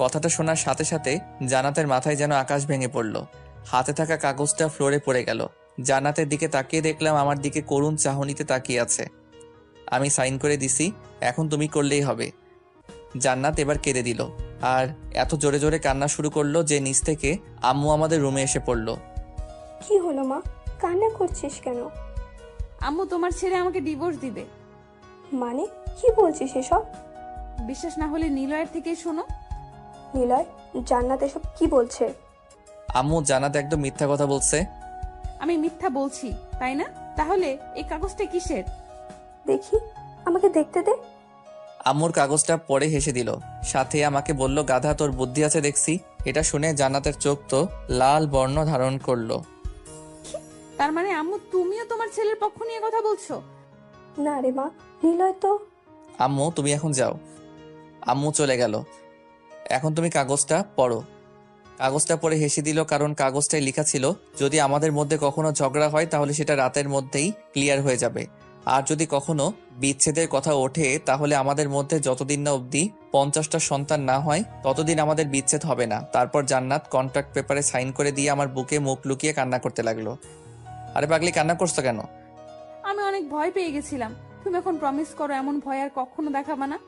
কথাটা শোনার সাথে সাথে জান্নাতের মাথায় যেন আকাশ ভেঙে পড়ল। হাতে থাকা কাগজটা ফ্লোরে পড়ে গেল। জান্নাতের দিকে তাকিয়ে দেখলাম আমার দিকে করুণ চাহনিতে তাকিয়ে আছে। আমি সাইন করে দিছি, এখন তুমি করলেই হবে। জান্নাত এবার কেঁদে দিল, আর এত জোরে জোরে কান্না শুরু করলো যে নিচ থেকে আম্মু আমাদের রুমে এসে পড়ল। কি হলো মা, কান্না করছিস কেন? আম্মু তোমার ছেলে আমাকে ডিভোর্স দিবে। মানে কি বলছিস এসব? বিশ্বাস না হলে নিলয়ের থেকে শোনো। নিলয়, জান্নাত এসব কি বলছে? আম্মু, জান্নাত একদম মিথ্যা কথা বলছে। আমি মিথ্যা বলছি তাই না? তাহলে এই কাগজটা কিসের? দেখি, আমাকে দেখতে দে। আম্মুর কাগজটা পড়ে হেসে দিল, সাথে আমাকে বলল, গাধা, তোর বুদ্ধি আছে দেখছি। এটা শুনে জান্নাতের চোখ তো লাল বর্ণ ধারণ করলো। তার মানে আম্মু তুমিও তোমার ছেলের পক্ষ নিয়ে কথা বলছো? না রে মা, নিলয় তো। আম্মু তুমি এখন যাও। আম্মু চলে গেল। এখন তুমি কাগজটা পড়ো। কাগজটা পড়ে হেসে দিল, কারণ কাগজটায় লেখা ছিল, যদি আমাদের মধ্যে কখনো ঝগড়া হয় তাহলে সেটা রাতের মধ্যেই ক্লিয়ার হয়ে যাবে, আর যদি কখনো বিচ্ছেদের কথা ওঠে তাহলে আমাদের মধ্যে যতদিন না অবধি 50টা সন্তান না হয় ততদিন আমাদের বিচ্ছেদ হবে না। তারপর জান্নাত কন্ট্রাক্ট পেপারে সাইন করে দিয়ে আমার বুকে মুখ লুকিয়ে কান্না করতে লাগলো। আরে পাগলি, কান্না করছো কেন? আমি অনেক ভয় পেয়ে গেছিলাম। তুমি এখন প্রমিস করো এমন ভয় আর কখনো দেখাবা না।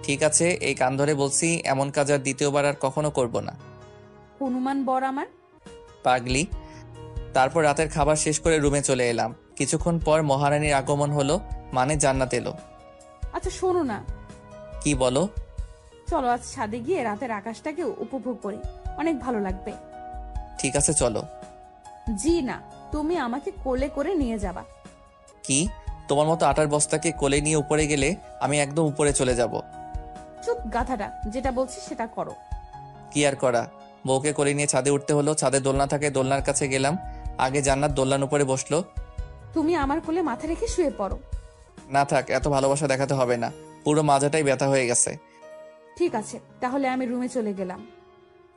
ঠিক আছে, এই কান ধরে বলছি, এমন কাজ আর দ্বিতীয়বার আর কখনো করব না। হনুমান বর আমার। পাগলি। তারপর রাতের খাবার শেষ করে রুমে চলে এলাম। কিছুক্ষণ পর মহারানীর আগমন হলো, মানে জান্নাত এলো। আচ্ছা শোনো না। কি বলো? চলো আজ ছাদে গিয়ে রাতের আকাশটাকে উপভোগ করি, অনেক ভালো লাগবে। ঠিক আছে চলো। জি না, তুমি আমাকে কোলে করে নিয়ে যাবা। কি? তোমার মতো আটার বস্তাকে কোলে নিয়ে উপরে গেলে আমি একদম উপরে চলে যাব। চুপ গাধাটা, যেটা বলছি সেটা করো। কি আর করা, বউকে কোলে নিয়ে ছাদে উঠতে হলো। ছাদে দোলনা থাকে, দোলনার কাছে গেলাম। আগে জান্নাত দোলনার উপরে বসলো। তুমি আমার কোলে মাথা রেখে শুয়ে পড়ো। না থাক, এত ভালোবাসা দেখাতে হবে না, পুরো মাজাটাই ব্যথা হয়ে গেছে। ঠিক আছে, তাহলে আমি রুমে চলে গেলাম।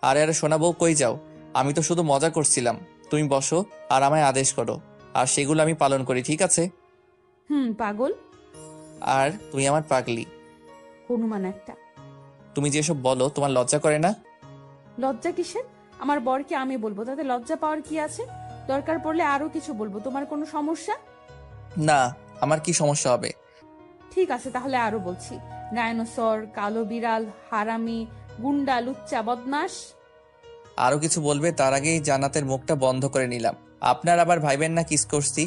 আরে আরে সোনা বউ, কই যাও? আমি তো শুধু মজা করছিলাম। তুমি বসো আর আমায় আদেশ করো, আর সেগুলো আমি পালন করি, ঠিক আছে? পাগল। আর তুমি আমার পাগলি। হনুমান একটা। তুমি যেসব বলো, তোমার লজ্জা করে না? লজ্জা কিসের? আমার বরকে আমি বলবো, তাতে লজ্জা পাওয়ার কি আছে? দরকার পড়লে আরো কিছু বলবো। তোমার কোনো সমস্যা? না, আমার কি সমস্যা হবে? ঠিক আছে, তাহলে আরো বলছি। ডায়নোসর, কালো বিড়াল, হারামি, গুন্ডা, লুচ্চা, বদমাস। আরো কিছু বলবে তার আগেই জান্নাতের মুখটা বন্ধ করে নিলাম। আপনার আবার ভাইবেন না কিস করছি,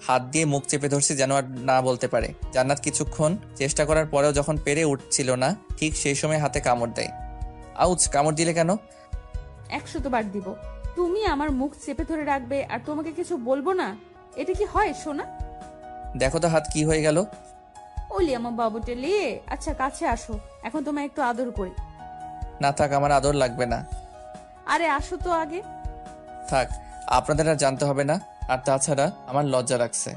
হাত দিয়ে মুখ চেপে ধরছি যেন আর না বলতে পারে। জান্নাত কিছুক্ষণ চেষ্টা করার পরেও যখন পেরে উঠছিল না, ঠিক সেই সময় হাতে কামড় দেয়। আউচ! কামড় দিলে কেন? 100 বার দিব। তুমি আমার মুখ চেপে ধরে রাখবে আর তোমাকে কিছু বলবো না? এটা কি হয় সোনা? দেখো তো হাত কি হয়ে গেল। ওলি আমার বাবুটেলি। আচ্ছা কাছে আসো, এখন তোমায় একটু আদর করি। না থাক, আমার আদর লাগবে না। আরে আসো তো আগে। থাক, আপনাদের আর জানতে হবে না। আর তাছাড়া আমার লজ্জা লাগছে।